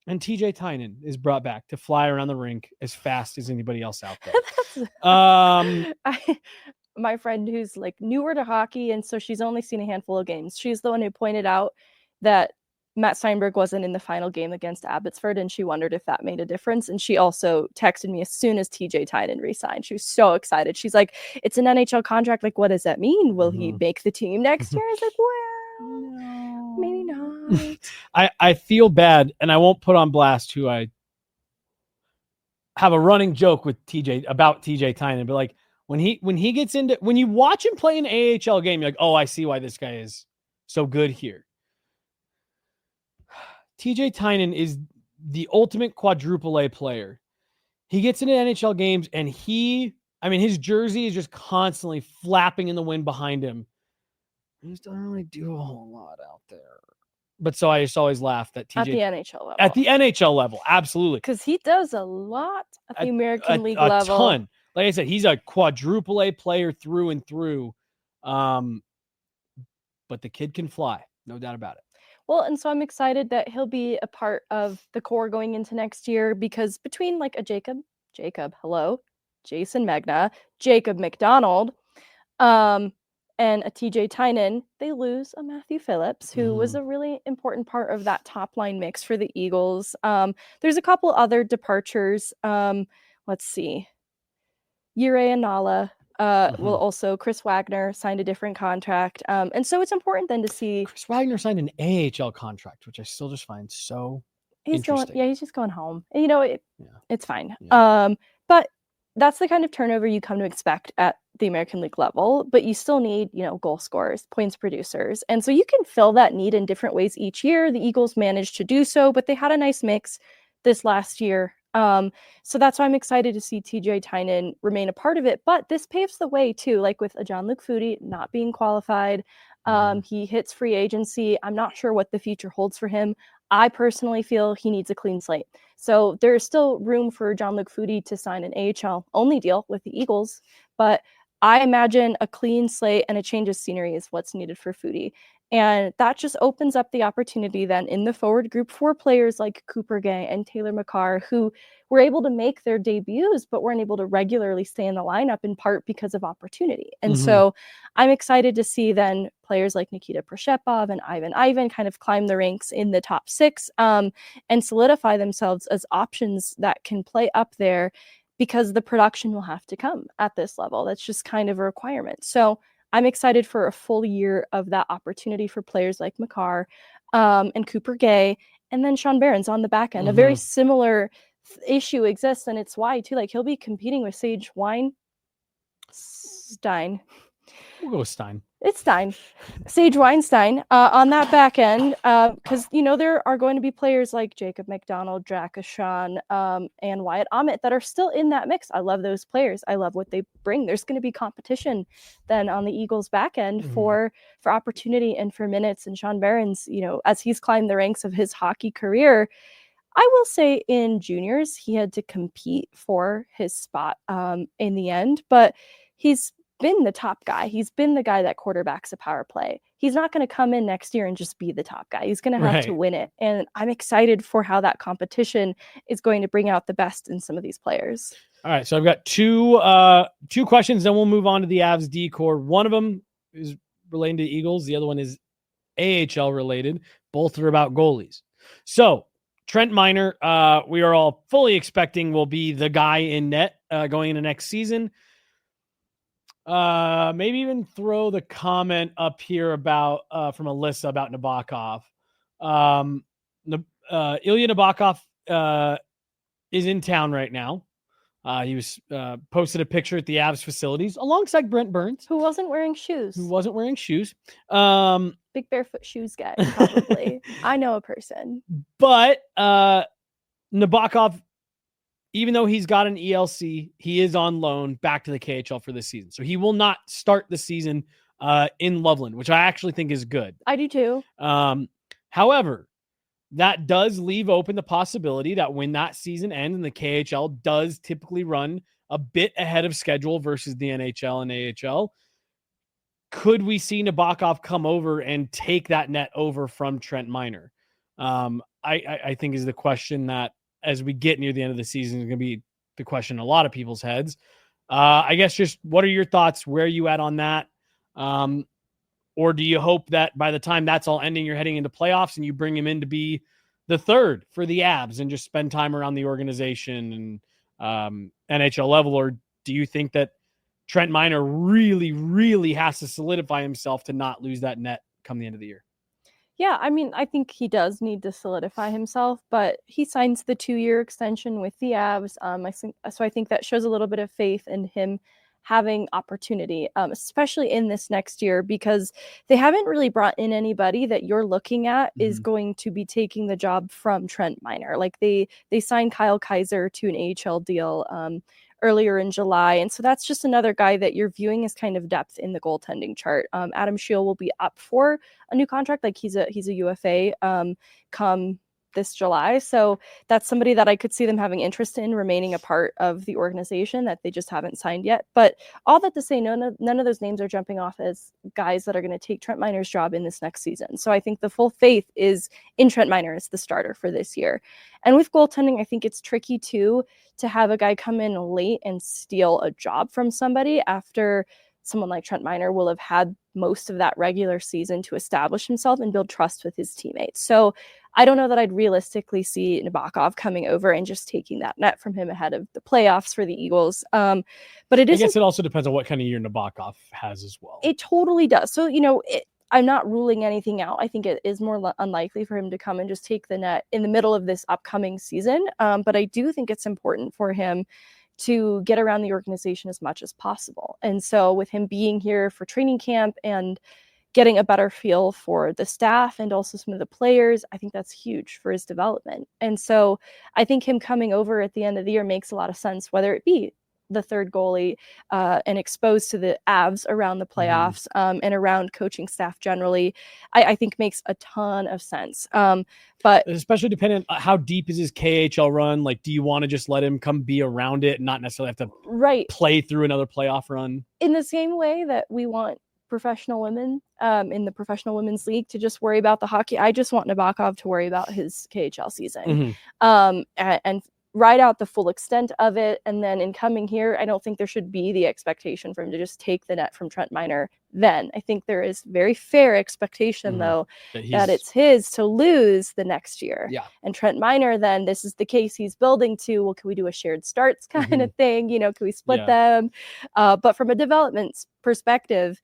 TJ Tynan is brought back to fly around the rink as fast as anybody else out there. My friend who's like newer to hockey, and so she's only seen a handful of games. She's the one who pointed out that Matt Steinberg wasn't in the final game against Abbotsford, and she wondered if that made a difference. And she also texted me as soon as TJ Tynan re-signed. She was so excited. She's like, it's an NHL contract. Like, what does that mean? Will he make the team next year? I was like, well, no, maybe not. I feel bad, and I won't put on blast who I have a running joke with about TJ Tynan, but like when he gets into, when you watch him play an AHL game, you're like, oh, I see why this guy is so good here. TJ Tynan is the ultimate quadruple A player. He gets into NHL games, and his jersey is just constantly flapping in the wind behind him. He just doesn't really do a whole lot out there. But so I just always laugh that TJ... At the NHL level. Absolutely. Because he does a lot at the American League level. A ton. Like I said, he's a quadruple A player through and through. But the kid can fly. No doubt about it. Well, and so I'm excited that he'll be a part of the core going into next year, because between like a Jason Megna, Jacob McDonald, and a TJ Tynan, they lose a Matthew Phillips, who was a really important part of that top line mix for the Eagles. There's a couple other departures. Let's see. Jure Anala. Well, also Chris Wagner signed a different contract. And so it's important then to see. Chris Wagner signed an AHL contract, which I still just find so interesting. He's just going home. It's fine. Yeah. But that's the kind of turnover you come to expect at the American League level, but you still need, goal scorers, points producers. And so you can fill that need in different ways each year. The Eagles managed to do so, but they had a nice mix this last year. So that's why I'm excited to see TJ Tynan remain a part of it. But this paves the way too, like with a Jean-Luc Foudy not being qualified. He hits free agency. I'm not sure what the future holds for him. I personally feel he needs a clean slate. So there is still room for Jean-Luc Foudy to sign an AHL only deal with the Eagles. But I imagine a clean slate and a change of scenery is what's needed for Foudy. And that just opens up the opportunity then in the forward group for players like Cooper Gay and Taylor McCarr, who were able to make their debuts, but weren't able to regularly stay in the lineup in part because of opportunity. And so I'm excited to see then players like Nikita Proshepov and Ivan kind of climb the ranks in the top 6 and solidify themselves as options that can play up there, because the production will have to come at this level. That's just kind of a requirement. So I'm excited for a full year of that opportunity for players like McCarr and Cooper Gay, and then Sean Barron's on the back end. A very similar issue exists, and it's why too. Like, he'll be competing with Sage Weinstein. We'll go with Stein. It's Stein. Sage Weinstein on that back end, because there are going to be players like Jacob McDonald, Jack Ashan, and Wyatt Ahmet that are still in that mix. I love those players. I love what they bring. There's going to be competition then on the Eagles back end for opportunity and for minutes. And Sean Barron's, as he's climbed the ranks of his hockey career, I will say in juniors he had to compete for his spot in the end, but he's been the top guy. He's been the guy that quarterbacks a power play. He's not going to come in next year and just be the top guy. He's going to have to win it. And I'm excited for how that competition is going to bring out the best in some of these players. All right. So I've got two questions, then we'll move on to the Avs D-core. One of them is relating to the Eagles. The other one is AHL related. Both are about goalies. So Trent Miner, we are all fully expecting will be the guy in net going into next season. Maybe even throw the comment up here about from Alyssa about Nabokov. Ilya Nabokov is in town right now. He was posted a picture at the Avs facilities alongside Brent Burns, who wasn't wearing shoes. Big barefoot shoes guy, probably. I know a person. But Nabokov, even though he's got an ELC, he is on loan back to the KHL for this season. So he will not start the season in Loveland, which I actually think is good. I do too. However, that does leave open the possibility that when that season ends, and the KHL does typically run a bit ahead of schedule versus the NHL and AHL, could we see Nabokov come over and take that net over from Trent Miner? I think is the question that, as we get near the end of the season, is going to be the question in a lot of people's heads. I guess just what are your thoughts? Where are you at on that? Or do you hope that by the time that's all ending, you're heading into playoffs and you bring him in to be the third for the Avs and just spend time around the organization and NHL level? Or do you think that Trent Miner really, really has to solidify himself to not lose that net come the end of the year? Yeah, I mean, I think he does need to solidify himself, but he signs the 2-year extension with the Avs. I think that shows a little bit of faith in him having opportunity, especially in this next year, because they haven't really brought in anybody that you're looking at is going to be taking the job from Trent Miner. Like they signed Kyle Kaiser to an AHL deal earlier in July. And so that's just another guy that you're viewing as kind of depth in the goaltending chart. Adam Scheel will be up for a new contract. Like he's a UFA come this July. So that's somebody that I could see them having interest in remaining a part of the organization that they just haven't signed yet. But all that to say, none of those names are jumping off as guys that are going to take Trent Miner's job in this next season. So I think the full faith is in Trent Miner as the starter for this year. And with goaltending, I think it's tricky too to have a guy come in late and steal a job from somebody after someone like Trent Miner will have had most of that regular season to establish himself and build trust with his teammates. So I don't know that I'd realistically see Nabokov coming over and just taking that net from him ahead of the playoffs for the Eagles. But it is. I guess it also depends on what kind of year Nabokov has as well. It totally does. So, I'm not ruling anything out. I think it is more unlikely for him to come and just take the net in the middle of this upcoming season. But I do think it's important for him to get around the organization as much as possible. And so with him being here for training camp and getting a better feel for the staff and also some of the players, I think that's huge for his development. And so I think him coming over at the end of the year makes a lot of sense, whether it be the third goalie and exposed to the Avs around the playoffs and around coaching staff generally, I think makes a ton of sense. But especially depending on how deep is his KHL run, like, do you want to just let him come be around it and not necessarily have to play through another playoff run? In the same way that we want professional women in the professional women's league to just worry about the hockey, I just want Nabokov to worry about his KHL season and ride out the full extent of it. And then in coming here, I don't think there should be the expectation for him to just take the net from Trent Miner. Then I think there is very fair expectation though that it's his to lose the next year. And Trent Miner, then this is the case he's building to, well, can we do a shared starts kind of thing? You know, can we split them? But from a development perspective,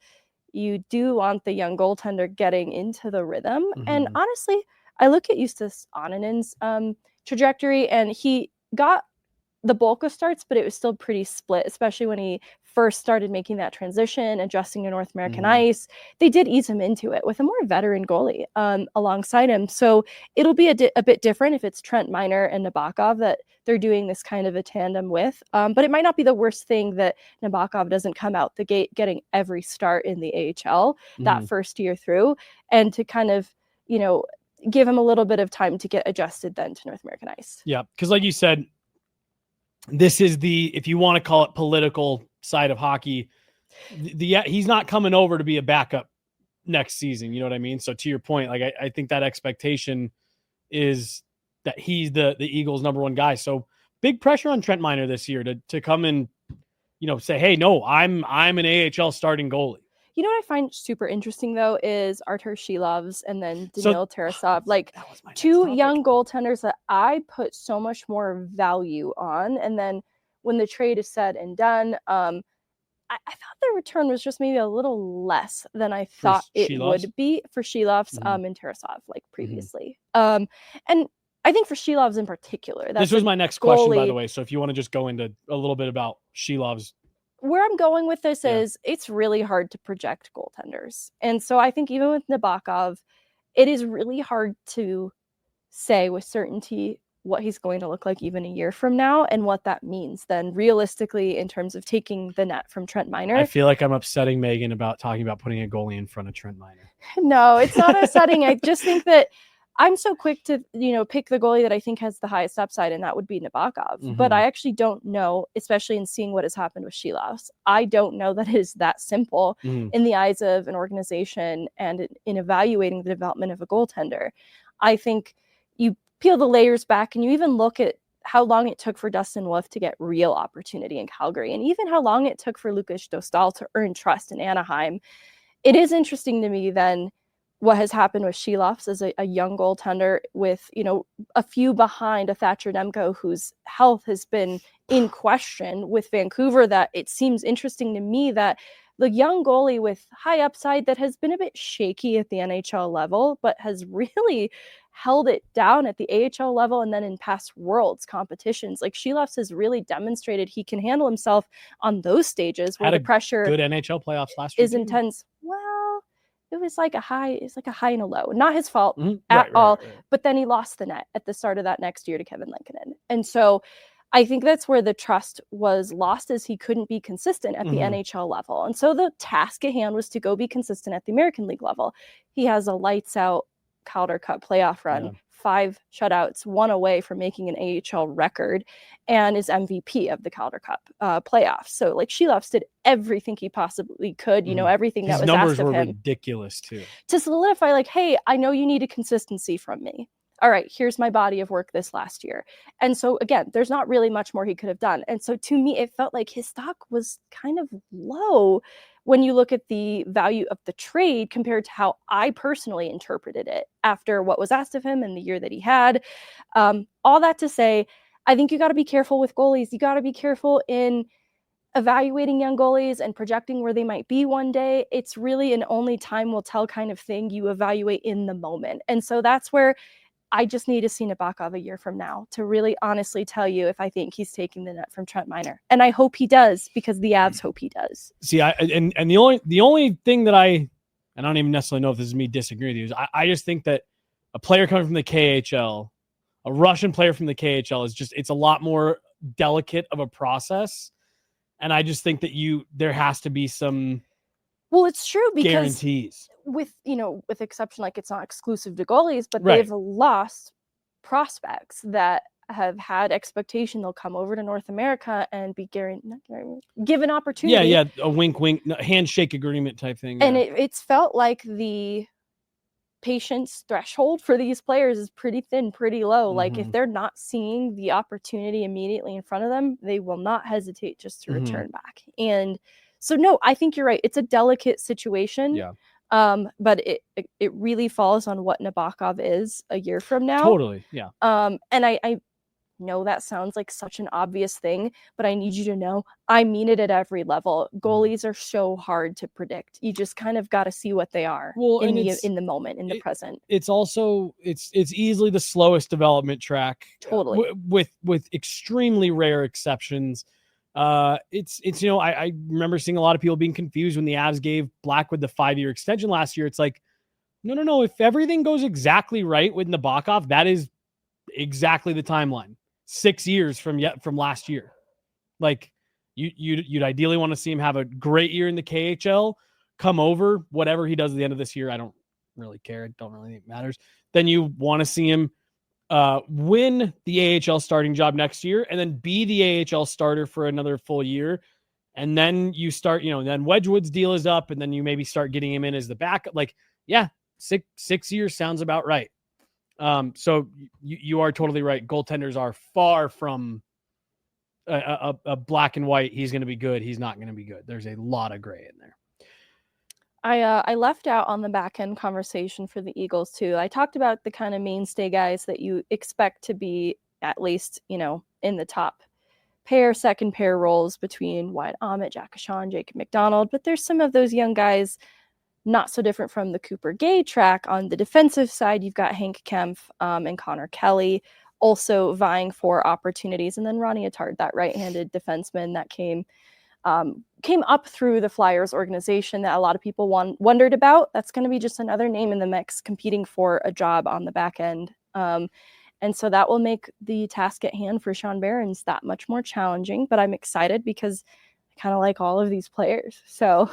you do want the young goaltender getting into the rhythm. And honestly, I look at Justus Annanen's trajectory, and he got the bulk of starts, but it was still pretty split, especially when he first started making that transition, adjusting to North American ice. They did ease him into it with a more veteran goalie alongside him. So it'll be a bit different if it's Trent Miner and Nabokov that they're doing this kind of a tandem with. But it might not be the worst thing that Nabokov doesn't come out the gate getting every start in the AHL that first year through, and to kind of, you know, give him a little bit of time to get adjusted then to North American ice. Yeah, because like you said, this is the, if you want to call it political side of hockey, he's not coming over to be a backup next season. You know what I mean? So to your point, like I think that expectation is that he's the Eagles' number one guy. So big pressure on Trent Miner this year to come and, you know, say, hey, no, I'm an AHL starting goalie. You know what I find super interesting, though, is Artur Shilovs and then Danil Tarasov, like two young goaltenders that I put so much more value on. And then when the trade is said and done, I thought the return was just maybe a little less than I thought it would be for Shilovs and Tarasov, like previously. And I think for Shilovs in particular. This was my next question, by the way. So if you want to just go into a little bit about Shilovs. Where I'm going with this is it's really hard to project goaltenders. And so I think even with Nabokov, it is really hard to say with certainty what he's going to look like even a year from now and what that means then realistically in terms of taking the net from Trent Miner. I feel like I'm upsetting Megan about talking about putting a goalie in front of Trent Miner. No, it's not upsetting. I just think that I'm so quick to, you know, pick the goalie that I think has the highest upside, and that would be Nabokov. But I actually don't know, especially in seeing what has happened with Shilovs. I don't know that it is that simple in the eyes of an organization and in evaluating the development of a goaltender. I think you peel the layers back and you even look at how long it took for Dustin Wolf to get real opportunity in Calgary, and even how long it took for Lukas Dostal to earn trust in Anaheim. It is interesting to me then what has happened with Shilovs as a young goaltender with, you know, a few behind a Thatcher Demko whose health has been in question with Vancouver, that it seems interesting to me that the young goalie with high upside that has been a bit shaky at the NHL level, but has really held it down at the AHL level and then in past Worlds competitions. Like Shilovs has really demonstrated he can handle himself on those stages where the pressure good NHL playoffs last year is intense. Well, it was like a high and a low. Not his fault at all. Right. But then he lost the net at the start of that next year to Kevin Lankinen. And so I think that's where the trust was lost, as he couldn't be consistent at the NHL level. And so the task at hand was to go be consistent at the American League level. He has a lights out Calder Cup playoff run, 5 shutouts, 1 away from making an AHL record, and is MVP of the Calder Cup playoffs. So like Shilovs did everything he possibly could, you know, everything that was asked of him. His numbers were ridiculous too. To solidify, like, hey, I know you needed consistency from me. All right, here's my body of work this last year. And so again, there's not really much more he could have done. And so to me, it felt like his stock was kind of low when you look at the value of the trade compared to how I personally interpreted it after what was asked of him and the year that he had. All that to say, I think you got to be careful with goalies. You got to be careful in evaluating young goalies and projecting where they might be one day. It's really an only time will tell kind of thing. You evaluate in the moment. And so that's where I just need to see Nabokov a year from now to really honestly tell you if I think he's taking the net from Trent Miner. And I hope he does, because the Avs hope he does. See, the only thing that I don't even necessarily know if this is me disagreeing with you, is I just think that a player coming from the KHL, a Russian player from the KHL, it's a lot more delicate of a process. And I just think that there has to be some it's true, because guarantees with exception, like it's not exclusive to goalies, but right. They've lost prospects that have had expectation they'll come over to North America and be given opportunity. Yeah, a wink, handshake agreement type thing. And it's felt like the patience threshold for these players is pretty thin, pretty low. Mm-hmm. Like if they're not seeing the opportunity immediately in front of them, they will not hesitate just to return back. And so, no, I think you're right. It's a delicate situation. Yeah. But it really falls on what Nabokov is a year from now. Totally. Yeah. And I know that sounds like such an obvious thing, but I need you to know I mean it at every level. Goalies are so hard to predict. You just kind of got to see what they are in the moment, in the present. It's also it's easily the slowest development track. Totally. With extremely rare exceptions. It's I remember seeing a lot of people being confused when the Avs gave Blackwood the 5-year extension last year. It's like, no. If everything goes exactly right with Nabokov, that is exactly the timeline. 6 years from last year. Like you'd ideally want to see him have a great year in the KHL, come over, whatever he does at the end of this year. I don't really care. I don't really think it matters. Then you want to see him win the AHL starting job next year, and then be the AHL starter for another full year. And then you start, then Wedgwood's deal is up, and then you maybe start getting him in as the backup. Like, yeah, six years sounds about right. So you are totally right. Goaltenders are far from a black and white. He's going to be good. He's not going to be good. There's a lot of gray in there. I left out on the back end conversation for the Eagles too. I talked about the kind of mainstay guys that you expect to be at least, in the top second pair roles between Wyatt Ahmet, Jack Ashawn, Jacob McDonald. But there's some of those young guys not so different from the Cooper Gay track. On the defensive side, you've got Hank Kempf and Connor Kelly also vying for opportunities. And then Ronnie Attard, that right-handed defenseman that came up through the Flyers organization that a lot of people wondered about. That's going to be just another name in the mix competing for a job on the back end. And so that will make the task at hand for Sean Behrens that much more challenging. But I'm excited because I kind of like all of these players. So,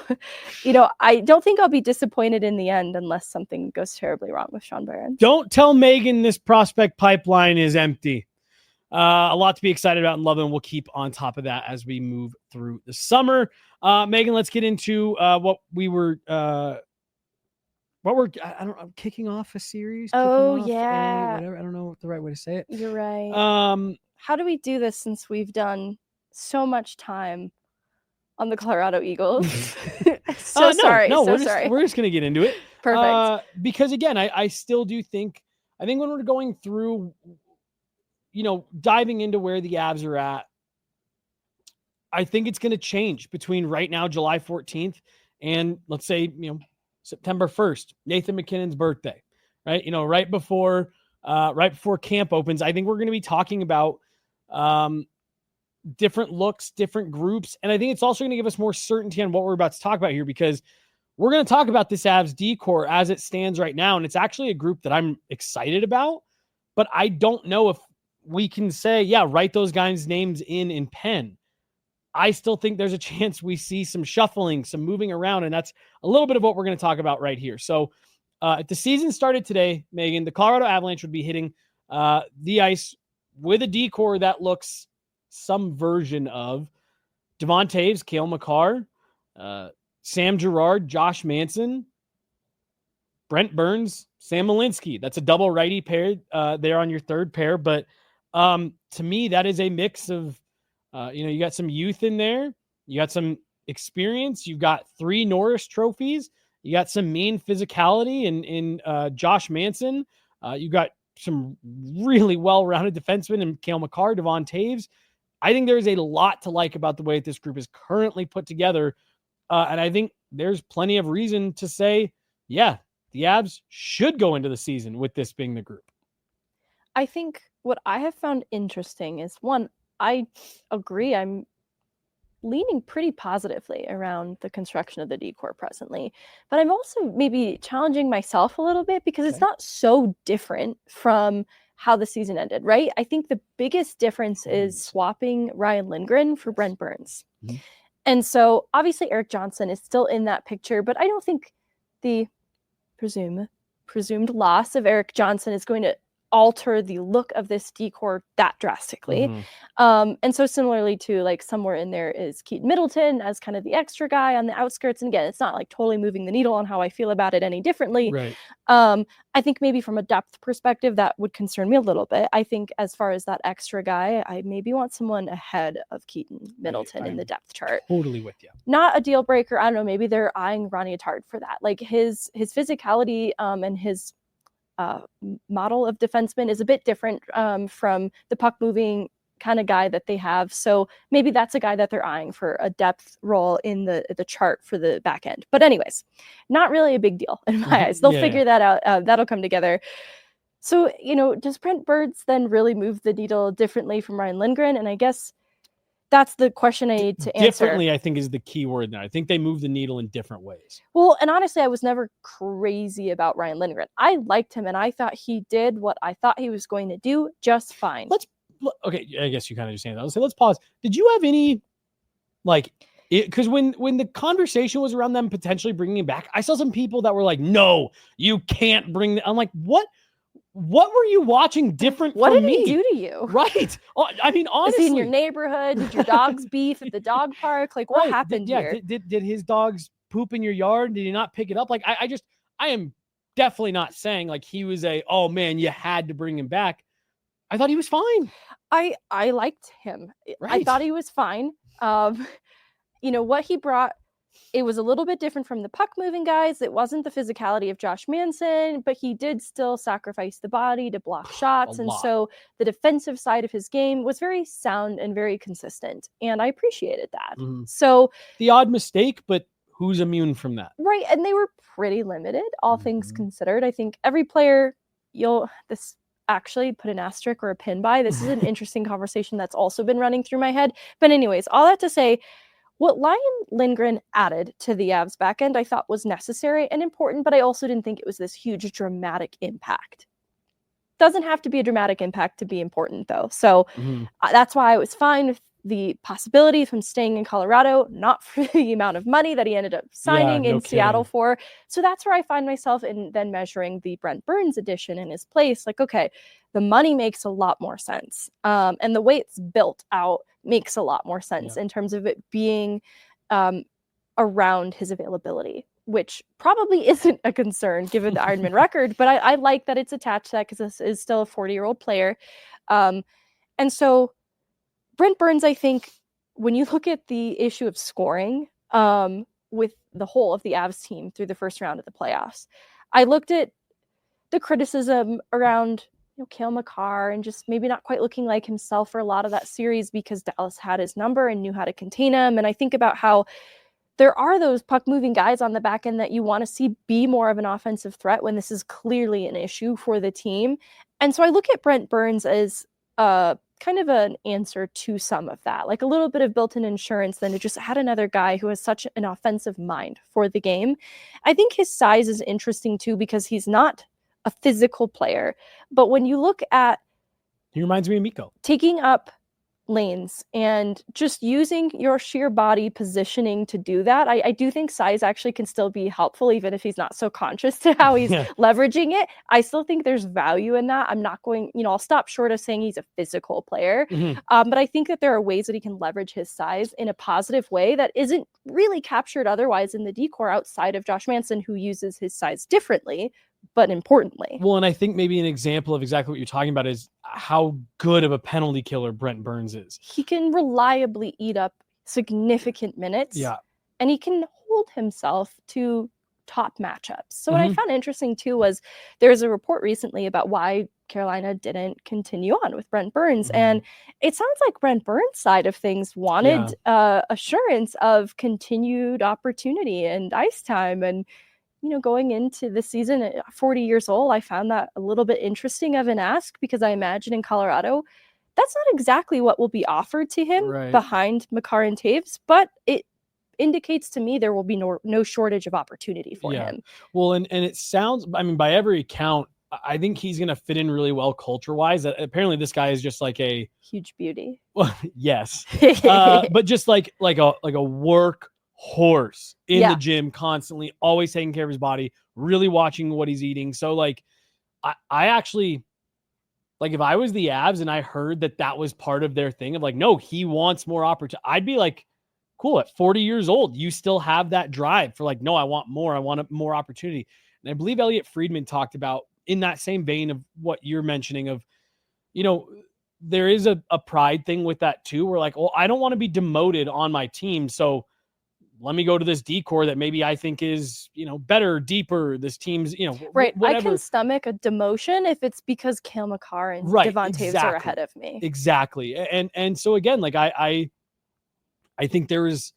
I don't think I'll be disappointed in the end unless something goes terribly wrong with Sean Behrens. Don't tell Megan this prospect pipeline is empty. A lot to be excited about and love, and we'll keep on top of that as we move through the summer. Megan, let's get into what we're kicking off a series. Whatever. I don't know what the right way to say it. You're right. How do we do this since we've done so much time on the Colorado Eagles? Sorry. We're just going to get into it. Perfect. Because again, I still do think when we're going through, diving into where the Avs are at, I think it's going to change between right now, July 14th, and let's say, September 1st, Nathan McKinnon's birthday, right? Right before camp opens. I think we're going to be talking about different looks, different groups. And I think it's also going to give us more certainty on what we're about to talk about here, because we're going to talk about this Avs D-core as it stands right now. And it's actually a group that I'm excited about, but I don't know if we can say, write those guys' names in pen. I still think there's a chance we see some shuffling, some moving around, and that's a little bit of what we're going to talk about right here. So if the season started today, Megan, the Colorado Avalanche would be hitting the ice with a D-core that looks some version of Devon Toews, Cale Makar, Sam Girard, Josh Manson, Brent Burns, Sam Malinsky. That's a double righty pair there on your third pair. But to me, that is a mix of, you got some youth in there. You got some experience. You've got 3 Norris trophies. You got some mean physicality in Josh Manson. You got some really well-rounded defensemen in Cale Makar, Devon Toews. I think there's a lot to like about the way this group is currently put together. And I think there's plenty of reason to say, the Avs should go into the season with this being the group. I think what I have found interesting is, one, I agree. I'm leaning pretty positively around the construction of the decor presently, but I'm also maybe challenging myself a little bit because it's not so different from how the season ended, right? I think the biggest difference is swapping Ryan Lindgren for Brent Burns. Mm-hmm. And so obviously Erik Johnson is still in that picture, but I don't think the presumed loss of Erik Johnson is going to alter the look of this decor that drastically. And so similarly to like somewhere in there is Keaton Middleton as kind of the extra guy on the outskirts. And again, it's not like totally moving the needle on how I feel about it any differently. Right. I think maybe from a depth perspective, that would concern me a little bit. I think as far as that extra guy, I maybe want someone ahead of Keaton Middleton in the depth chart. Totally with you. Not a deal breaker. I don't know. Maybe they're eyeing Ronnie Attard for that. Like his physicality and his model of defenseman is a bit different from the puck moving kind of guy that they have. So maybe that's a guy that they're eyeing for a depth role in the chart for the back end. But anyways, not really a big deal in my eyes. They'll figure that out. That'll come together. So, does Brent Burns then really move the needle differently from Ryan Lindgren? And I guess that's the question I need to answer. Differently, I think, is the key word there. I think they move the needle in different ways. Well, and honestly, I was never crazy about Ryan Lindgren. I liked him, and I thought he did what I thought he was going to do just fine. Okay, I guess you kind of understand that. Let's pause. Did you have any, because when the conversation was around them potentially bringing him back, I saw some people that were like, no, you can't bring I'm like, what were you watching different what from did me? He do to you? Right. I mean, honestly. Is he in your neighborhood? Did your dogs beef at the dog park? Like, what happened here? Did his dogs poop in your yard? Did he not pick it up? Like, I am definitely not saying like he was oh man, you had to bring him back. I thought he was fine. I liked him. Right. I thought he was fine. What he brought, it was a little bit different from the puck moving guys. It wasn't the physicality of Josh Manson, but he did still sacrifice the body to block shots. And so the defensive side of his game was very sound and very consistent. And I appreciated that. Mm-hmm. So the odd mistake, but who's immune from that? Right. And they were pretty limited, all things considered. I think every player this actually put an asterisk or a pin by. This is an interesting conversation that's also been running through my head. But anyways, all that to say, what Ryan Lindgren added to the Avs back end, I thought was necessary and important, but I also didn't think it was this huge dramatic impact. Doesn't have to be a dramatic impact to be important, though. So that's why I was fine with the possibility of him staying in Colorado, not for the amount of money that he ended up signing in Seattle for. So that's where I find myself in then measuring the Brent Burns addition in his place. Like, okay, the money makes a lot more sense. And the way it's built out makes a lot more sense in terms of it being around his availability, which probably isn't a concern given the Ironman record. But I like that it's attached to that because this is still a 40-year-old player. And so Brent Burns, I think, when you look at the issue of scoring with the whole of the Avs team through the first round of the playoffs, I looked at the criticism around Cale Makar and just maybe not quite looking like himself for a lot of that series because Dallas had his number and knew how to contain him. And I think about how there are those puck-moving guys on the back end that you want to see be more of an offensive threat when this is clearly an issue for the team. And so I look at Brent Burns as kind of an answer to some of that, like a little bit of built-in insurance than to just add another guy who has such an offensive mind for the game. I think his size is interesting too because he's not a physical player, but when you look at he reminds me of Mikko taking up lanes and just using your sheer body positioning to do that, I do think size actually can still be helpful, even if he's not so conscious to how he's leveraging it. I still think there's value in that. I'm not going, I'll stop short of saying he's a physical player, but I think that there are ways that he can leverage his size in a positive way that isn't really captured otherwise in the decor outside of Josh Manson, who uses his size differently, but importantly. Well, and I think maybe an example of exactly what you're talking about is how good of a penalty killer Brent Burns is. He can reliably eat up significant minutes. Yeah. And he can hold himself to top matchups. So what I found interesting too was there's a report recently about why Carolina didn't continue on with Brent Burns. And it sounds like Brent Burns' side of things wanted assurance of continued opportunity and ice time. And going into the season at 40 years old, I found that a little bit interesting of an ask, because I imagine in Colorado, that's not exactly what will be offered to him behind Makar and Taves, but it indicates to me there will be no shortage of opportunity for him. Well, and it sounds, I mean, by every account, I think he's going to fit in really well culture-wise. Apparently, this guy is just like a huge beauty. Well, yes, but just like a work horse in the gym, constantly, always taking care of his body, really watching what he's eating. So, like, I actually, like, if I was the Avs and I heard that was part of their thing of like, no, he wants more opportunity, I'd be like, cool. At 40 years old, you still have that drive for like, no, I want more. I want more opportunity. And I believe Elliot Friedman talked about, in that same vein of what you're mentioning of, there is a pride thing with that too. We're like, well, I don't want to be demoted on my team. So let me go to this D-core that maybe I think is, better, deeper. This team's, right. Whatever. I can stomach a demotion if it's because Cale Makar and Devon Taves are ahead of me. Exactly. And so again, like I think there is,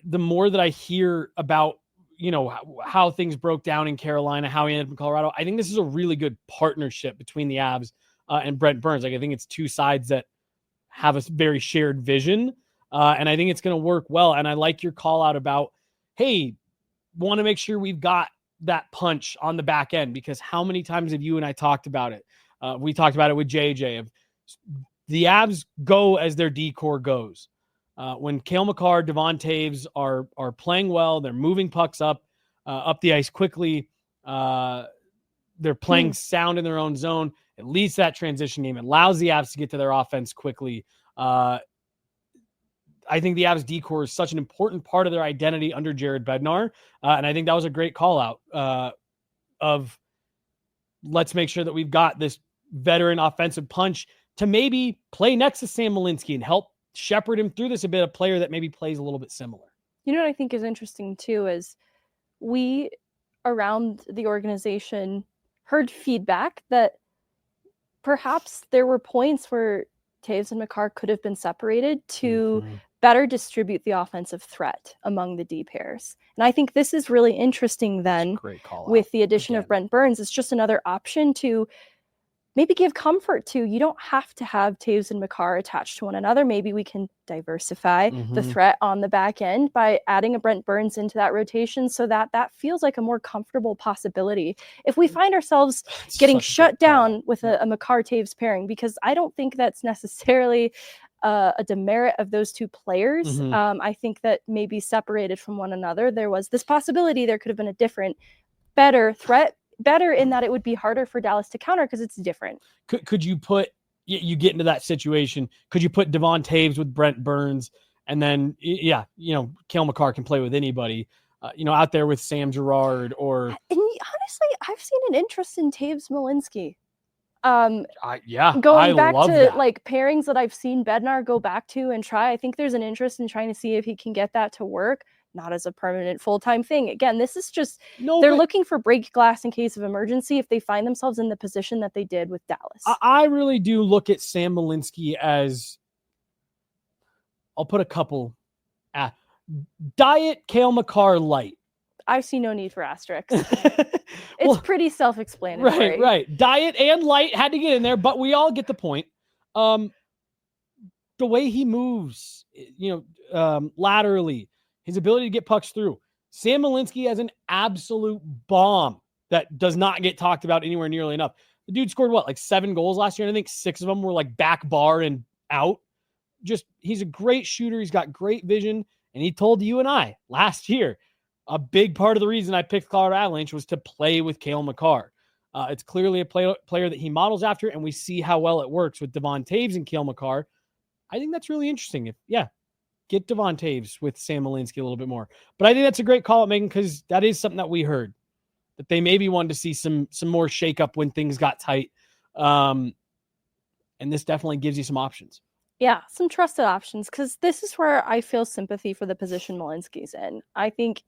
the more that I hear about, how things broke down in Carolina, how he ended up in Colorado, I think this is a really good partnership between the Avs and Brent Burns. Like, I think it's two sides that have a very shared vision. And I think it's going to work well. And I like your call out about, hey, want to make sure we've got that punch on the back end, because how many times have you and I talked about it? We talked about it with JJ. Of the Avs go as their D-core goes. When Cale Makar, Devon Taves are playing well, they're moving pucks up the ice quickly. They're playing sound in their own zone. It leads to that transition game. It allows the Avs to get to their offense quickly. I think the Avs D-core is such an important part of their identity under Jared Bednar. And I think that was a great call out of let's make sure that we've got this veteran offensive punch to maybe play next to Sam Malinsky and help shepherd him through this, a bit, a player that maybe plays a little bit similar. You know what I think is interesting too is we around the organization heard feedback that perhaps there were points where Taves and Makar could have been separated to better distribute the offensive threat among the D pairs. And I think this is really interesting then with the addition of Brent Burns. It's just another option to maybe give comfort to. You don't have to have Taves and Makar attached to one another. Maybe we can diversify the threat on the back end by adding a Brent Burns into that rotation so that feels like a more comfortable possibility. If we find ourselves getting shut down with a Makar Taves pairing, because I don't think that's necessarily a demerit of those two players. I think that maybe separated from one another, there was this possibility there could have been a different, better threat. Better in that it would be harder for Dallas to counter because it's different. Could you put, you get into that situation, could you put Devon Taves with Brent Burns, and then, Cale Makar can play with anybody, out there with Sam Girard or... And honestly, I've seen an interest in Taves Malinsky. Going back to like pairings that I've seen Bednar go back to and try, I think there's an interest in trying to see if he can get that to work. Not as a permanent full-time thing. Again, this is just, they're looking for break glass in case of emergency if they find themselves in the position that they did with Dallas. I really do look at Sam Malinsky as, I'll put a couple, Diet Cale Makar light. I see no need for asterisks. It's pretty self-explanatory. Right. Diet and light had to get in there, but we all get the point. The way he moves, laterally, his ability to get pucks through. Sam Malinsky has an absolute bomb that does not get talked about anywhere nearly enough. The dude scored like 7 goals last year, and I think 6 of them were like back bar and out. Just, he's a great shooter. He's got great vision. And he told you and I last year, a big part of the reason I picked Colorado Avalanche was to play with Cale Makar. It's clearly a player that he models after, and we see how well it works with Devon Taves and Cale Makar. I think that's really interesting. Get Devon Taves with Sam Malinsky a little bit more. But I think that's a great call out, Megan, because that is something that we heard, that they maybe wanted to see some more shakeup when things got tight. And this definitely gives you some options. Yeah, some trusted options, because this is where I feel sympathy for the position Malinsky's in. I think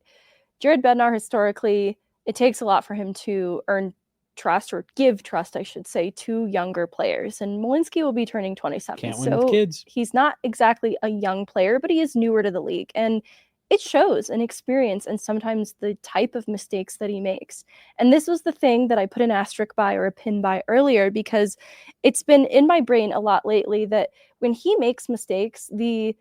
Jared Bednar, historically, it takes a lot for him to earn trust, or give trust, I should say, to younger players. And Malinsky will be turning 27. Can't win with kids. He's not exactly a young player, but he is newer to the league. And it shows in experience and sometimes the type of mistakes that he makes. And this was the thing that I put an asterisk by or a pin by earlier, because it's been in my brain a lot lately that when he makes mistakes, the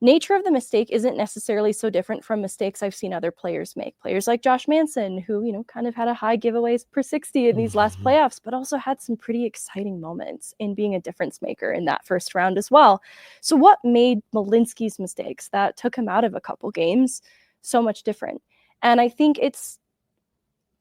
nature of the mistake isn't necessarily so different from mistakes I've seen other players make. Players like Josh Manson, who, kind of had a high giveaways per 60 in these last playoffs, but also had some pretty exciting moments in being a difference maker in that first round as well. So what made Malinsky's mistakes that took him out of a couple games so much different? And I think it's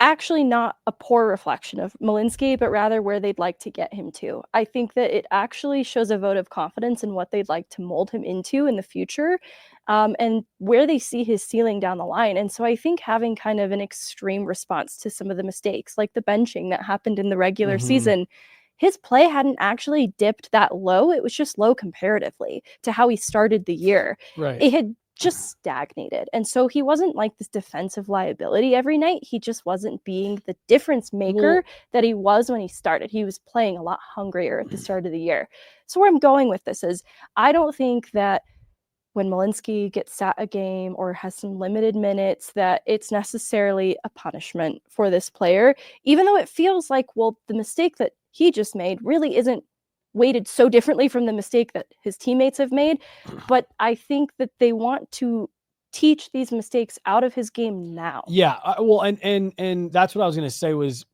actually not a poor reflection of Malinsky, but rather where they'd like to get him to. I think that it actually shows a vote of confidence in what they'd like to mold him into in the future, and where they see his ceiling down the line. And so I think having kind of an extreme response to some of the mistakes, like the benching that happened in the regular season, his play hadn't actually dipped that low. It was just low comparatively to how he started the year. Right. It had just stagnated. And so he wasn't like this defensive liability every night. He just wasn't being the difference maker that he was when he started. He was playing a lot hungrier at the start of the year. So where I'm going with this is I don't think that when Malinsky gets sat a game or has some limited minutes that it's necessarily a punishment for this player, even though it feels like, well, the mistake that he just made really isn't weighted so differently from the mistake that his teammates have made. But I think that they want to teach these mistakes out of his game now. Yeah. Well, and that's what I was going to say was,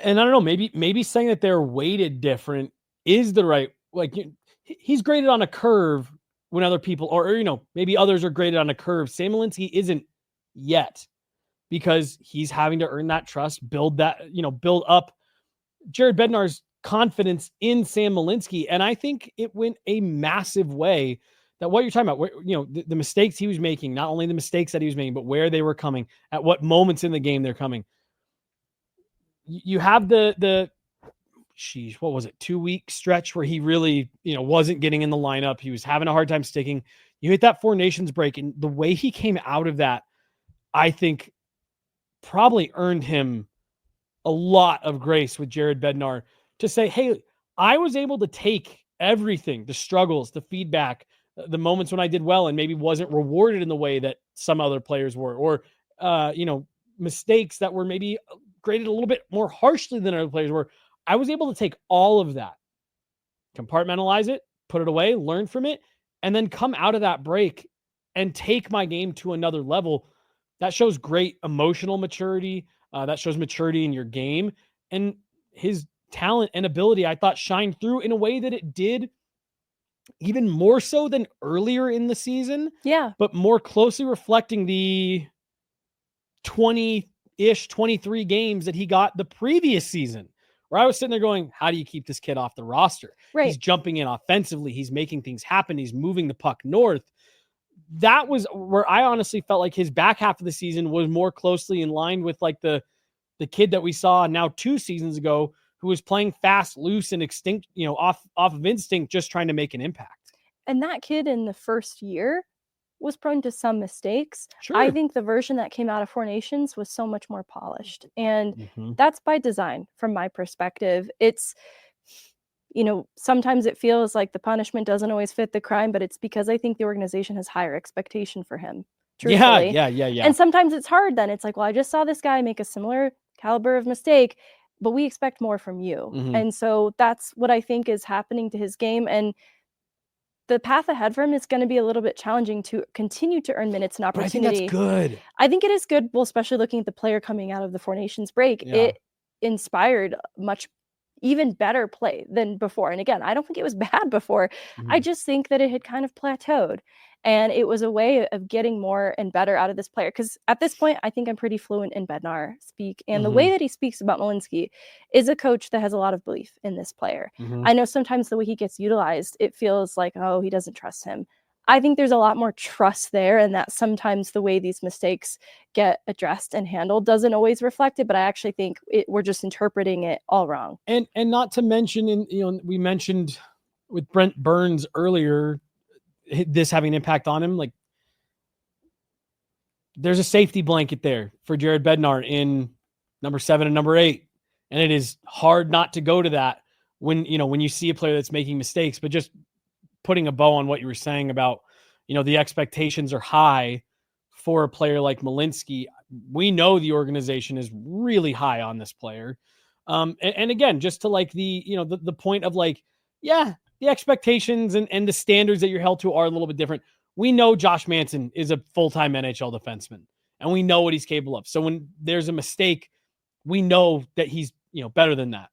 and I don't know, maybe saying that they're weighted different is the right, like he's graded on a curve when other people, or maybe others are graded on a curve. Sam Malinsky isn't yet, because he's having to earn that trust, build up Jared Bednar's confidence in Sam Malinsky. And I think it went a massive way that what you're talking about, where, the mistakes he was making, not only the mistakes that he was making, but where they were coming, at what moments in the game they're coming. You have the 2-week stretch where he really, wasn't getting in the lineup. He was having a hard time sticking. You hit that Four Nations break, and the way he came out of that, I think probably earned him a lot of grace with Jared Bednar to say, hey, I was able to take everything, the struggles, the feedback, the moments when I did well and maybe wasn't rewarded in the way that some other players were, or, mistakes that were maybe graded a little bit more harshly than other players were. I was able to take all of that, compartmentalize it, put it away, learn from it, and then come out of that break and take my game to another level. That shows great emotional maturity. That shows maturity in your game. And his talent and ability, I thought, shined through in a way that it did even more so than earlier in the season. Yeah. But more closely reflecting the 20-ish, 23 games that he got the previous season, where I was sitting there going, how do you keep this kid off the roster? Right. He's jumping in offensively. He's making things happen. He's moving the puck north. That was where I honestly felt like his back half of the season was more closely in line with like the kid that we saw now 2 seasons ago, who was playing fast, loose, and extinct, off of instinct, just trying to make an impact. And that kid in the first year was prone to some mistakes. Sure. I think the version that came out of Four Nations was so much more polished. And that's by design from my perspective. It's, sometimes it feels like the punishment doesn't always fit the crime, but it's because I think the organization has higher expectation for him. Truthfully. Yeah. And sometimes it's hard then. It's like, well, I just saw this guy make a similar caliber of mistake, but we expect more from you. And so that's what I think is happening to his game. And the path ahead for him is going to be a little bit challenging to continue to earn minutes and opportunity. But I think that's good. I think it is good, well, especially looking at the player coming out of the Four Nations break. Yeah. It inspired much even better play than before. And again, I don't think it was bad before. I just think that it had kind of plateaued. And it was a way of getting more and better out of this player. Because at this point, I think I'm pretty fluent in Bednar speak. And the way that he speaks about Malinsky is a coach that has a lot of belief in this player. I know sometimes the way he gets utilized, it feels like, oh, he doesn't trust him. I think there's a lot more trust there, and that sometimes the way these mistakes get addressed and handled doesn't always reflect it, but I actually think we're just interpreting it all wrong. And not to mention, we mentioned with Brent Burns earlier, this having an impact on him, like there's a safety blanket there for Jared Bednar in number 7 and number 8. And it is hard not to go to that when you see a player that's making mistakes. But just putting a bow on what you were saying about, the expectations are high for a player like Malinsky. We know the organization is really high on this player. And again, just to like the point of like, yeah, the expectations and the standards that you're held to are a little bit different. We know Josh Manson is a full-time NHL defenseman, and we know what he's capable of. So when there's a mistake, we know that he's, better than that.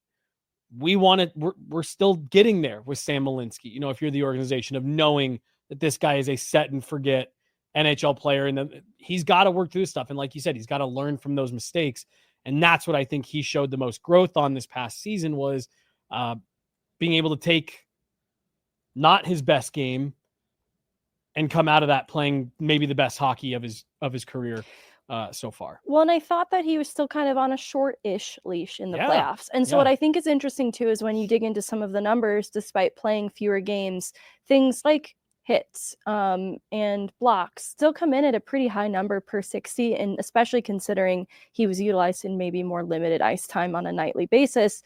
We're still getting there with Sam Malinsky, if you're the organization, of knowing that this guy is a set and forget NHL player, and he's got to work through this stuff. And like you said, he's got to learn from those mistakes. And that's what I think he showed the most growth on this past season, was being able to take not his best game and come out of that playing maybe the best hockey of his career so far. Well, and I thought that he was still kind of on a short-ish leash in the playoffs. And so what I think is interesting too is when you dig into some of the numbers, despite playing fewer games, things like hits and blocks still come in at a pretty high number per 60, and especially considering he was utilized in maybe more limited ice time on a nightly basis.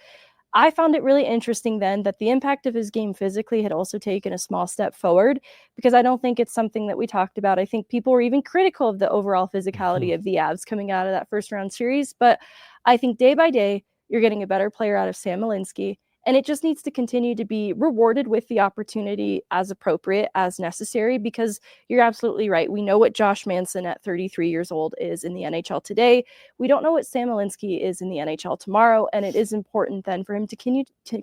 I found it really interesting then that the impact of his game physically had also taken a small step forward, because I don't think it's something that we talked about. I think people were even critical of the overall physicality of the Avs coming out of that first round series, but I think day by day, you're getting a better player out of Sam Malinsky. And it just needs to continue to be rewarded with the opportunity as appropriate, as necessary, because you're absolutely right. We know what Josh Manson at 33 years old is in the NHL today. We don't know what Sam Malinsky is in the NHL tomorrow. And it is important then for him to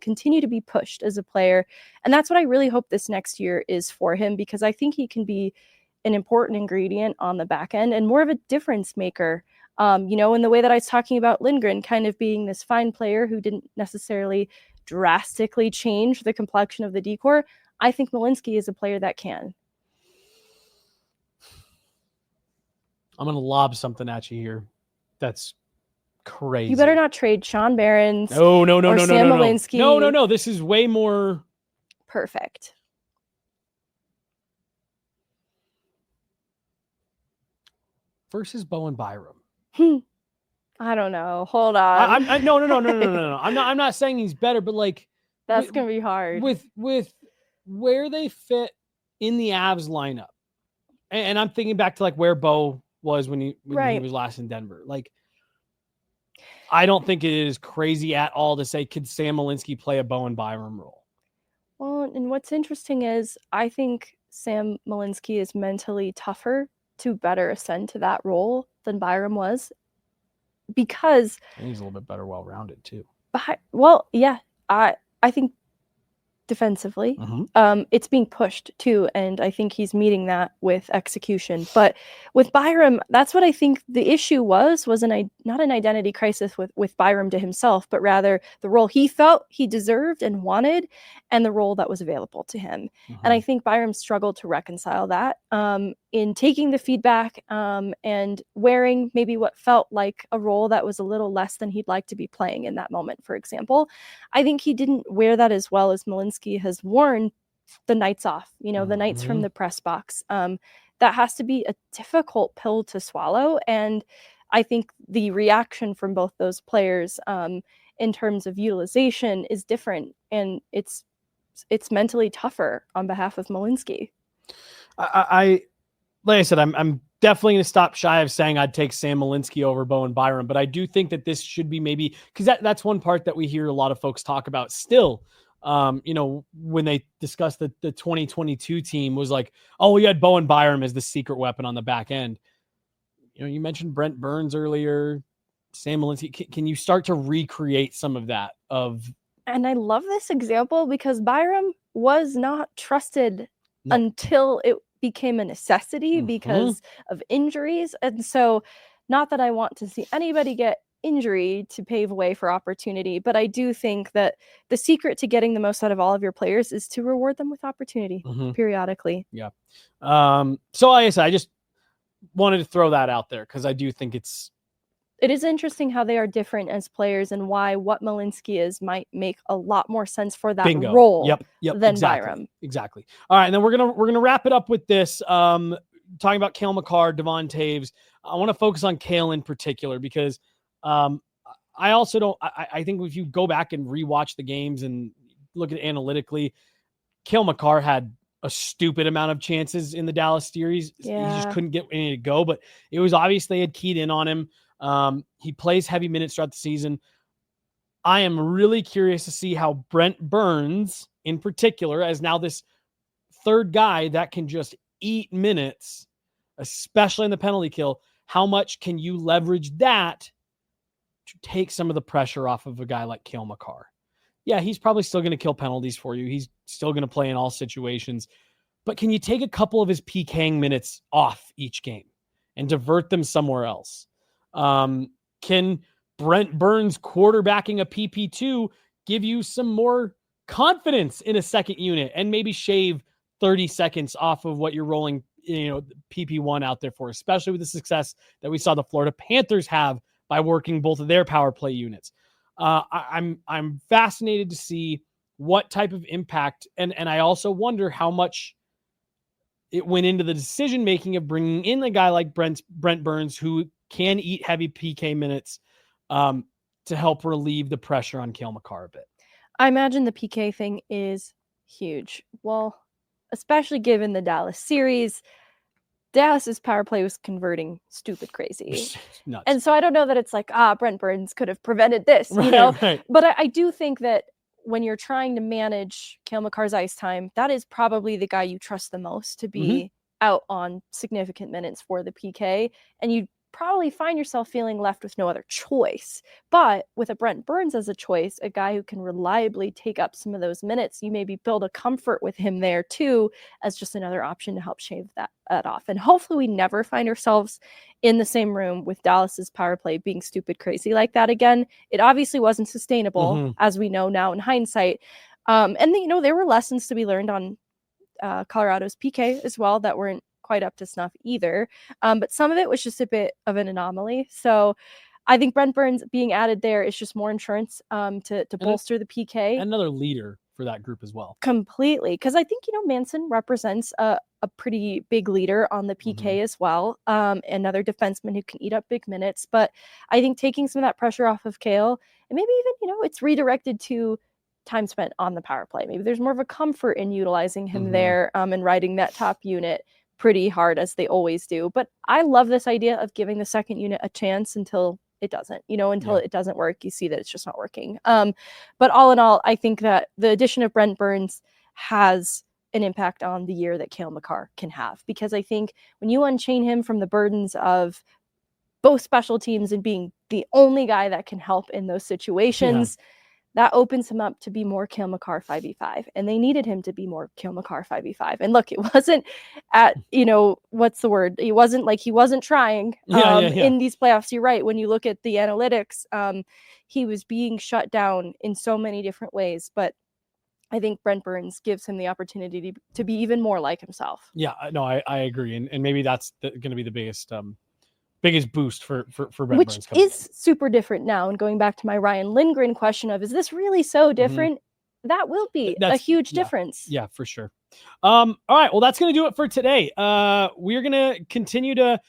continue to be pushed as a player. And that's what I really hope this next year is for him, because I think he can be an important ingredient on the back end and more of a difference maker. In the way that I was talking about Lindgren kind of being this fine player who didn't necessarily drastically change the complexion of the decor, I think Malinsky is a player that can. I'm going to lob something at you here. That's crazy. You better not trade Sean Barons. No. Sam Malinsky. No. This is way more perfect. Versus Bowen Byram. I don't know. Hold on. No. I'm not saying he's better, but like that's gonna be hard with where they fit in the Avs lineup. And I'm thinking back to like where Bo was when he was last in Denver. Like, I don't think it is crazy at all to say, could Sam Malinsky play a Bowen Byram role? Well, and what's interesting is I think Sam Malinsky is mentally tougher to better ascend to that role than Byram was. Because and he's a little bit better well-rounded too. Well, yeah, I think defensively, it's being pushed too, and I think he's meeting that with execution. But with Byram, that's what I think the issue was not an identity crisis with Byram to himself, but rather the role he felt he deserved and wanted, and the role that was available to him. And I think Byram struggled to reconcile that in taking the feedback and wearing maybe what felt like a role that was a little less than he'd like to be playing in that moment, for example. I think he didn't wear that as well as Malinsky has worn the nights off, the nights from the press box. That has to be a difficult pill to swallow. And I think the reaction from both those players in terms of utilization is different. And it's mentally tougher on behalf of Malinsky. Like I said, I'm definitely going to stop shy of saying I'd take Sam Malinsky over Bowen Byram, but I do think that this should be maybe, because that's one part that we hear a lot of folks talk about still. When they discussed the 2022 team was like, oh, we had Bowen Byram as the secret weapon on the back end. You mentioned Brent Burns earlier, Sam Malinsky. Can you start to recreate some of that? And I love this example because Byram was not trusted until it became a necessity because of injuries. And so not that I want to see anybody get injury to pave way for opportunity, but I do think that the secret to getting the most out of all of your players is to reward them with opportunity periodically. Yeah. So like I said, I just wanted to throw that out there because I do think it is interesting how they are different as players and why what Malinsky is might make a lot more sense for that role than Byram. Exactly. All right. And then we're gonna wrap it up with this. Talking about Cale Makar, Devon Taves. I want to focus on Cale in particular because I also don't. I think if you go back and rewatch the games and look at it analytically, Cale Makar had a stupid amount of chances in the Dallas series. Yeah. He just couldn't get any to go, but it was obvious they had keyed in on him. He plays heavy minutes throughout the season. I am really curious to see how Brent Burns, in particular, as now this third guy that can just eat minutes, especially in the penalty kill, how much can you leverage that to take some of the pressure off of a guy like Cale Makar? Yeah, he's probably still going to kill penalties for you. He's still going to play in all situations. But can you take a couple of his PKing minutes off each game and divert them somewhere else? Can Brent Burns quarterbacking a PP2 give you some more confidence in a second unit and maybe shave 30 seconds off of what you're rolling, PP1 out there for, especially with the success that we saw the Florida Panthers have by working both of their power play units. I'm fascinated to see what type of impact, and I also wonder how much it went into the decision making of bringing in a guy like Brent Burns, who can eat heavy PK minutes, to help relieve the pressure on Cale Makar a bit. I imagine the PK thing is huge. Well, especially given the Dallas series, Dallas's power play was converting stupid crazy. Nuts. And so I don't know that it's like, Brent Burns could have prevented this, Right. But I do think that when you're trying to manage Cale Makar's ice time, that is probably the guy you trust the most to be out on significant minutes for the PK. And you probably find yourself feeling left with no other choice. But with a Brent Burns as a choice, a guy who can reliably take up some of those minutes, you maybe build a comfort with him there too, as just another option to help shave that off. And hopefully we never find ourselves in the same room with Dallas's power play being stupid crazy like that again. It obviously wasn't sustainable, as we know now in hindsight. And there were lessons to be learned on Colorado's PK as well that weren't quite up to snuff either. But some of it was just a bit of an anomaly. So I think Brent Burns being added there is just more insurance to bolster the PK. Another leader for that group as well. Completely. Because I think, Manson represents a pretty big leader on the PK as well. Another defenseman who can eat up big minutes. But I think taking some of that pressure off of Cale, and maybe even, it's redirected to time spent on the power play. Maybe there's more of a comfort in utilizing him there and riding that top unit pretty hard, as they always do. But I love this idea of giving the second unit a chance until it doesn't, until it doesn't work. You see that it's just not working. But all in all, I think that the addition of Brent Burns has an impact on the year that Cale Makar can have, because I think when you unchain him from the burdens of both special teams and being the only guy that can help in those situations, that opens him up to be more Cale Makar 5v5. And they needed him to be more Cale Makar 5v5. And look, it wasn't at, what's the word? It wasn't like he wasn't trying in these playoffs. You're right. When you look at the analytics, he was being shut down in so many different ways. But I think Brent Burns gives him the opportunity to be even more like himself. Yeah, no, I agree. And maybe that's going to be the biggest boost for Brent Which Burns. Is super different now. And going back to my Ryan Lindgren question of, is this really so different? That will be a huge difference. Yeah, for sure. All right. Well, that's going to do it for today. We're going to continue to,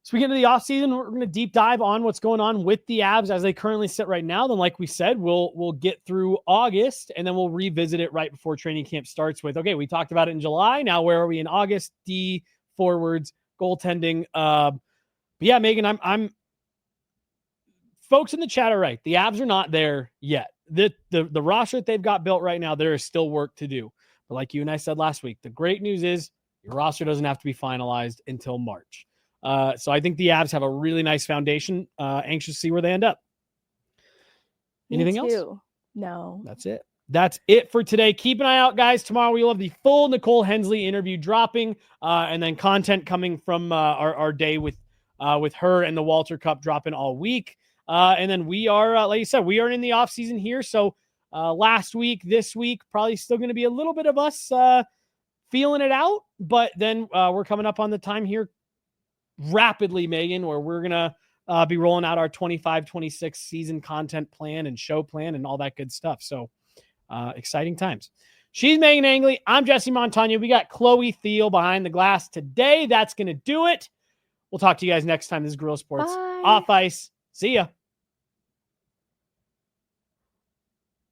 as we get into the offseason, we're going to deep dive on what's going on with the Avs as they currently sit right now. Then, like we said, we'll get through August, and then we'll revisit it right before training camp starts with, okay, we talked about it in July. Now, where are we in August? D, forwards, goaltending. But yeah, Megan, I'm folks in the chat are right. The Avs are not there yet. The roster that they've got built right now, there is still work to do. But like you and I said last week, the great news is your roster doesn't have to be finalized until March. So I think the Avs have a really nice foundation. Anxious to see where they end up. Anything else? No. That's it. That's it for today. Keep an eye out, guys. Tomorrow we will have the full Nicole Hensley interview dropping, and then content coming from our day with her and the Walter Cup dropping all week. And then we are, like you said, we are in the off season here. So last week, this week, probably still going to be a little bit of us feeling it out. But then we're coming up on the time here rapidly, Megan, where we're going to be rolling out our 25-26 season content plan and show plan and all that good stuff. So exciting times. She's Meghan Angley. I'm Jesse Montano. We got Chloe Thiel behind the glass today. That's going to do it. We'll talk to you guys next time. This is Gorilla Sports. Bye. Off Ice. See ya.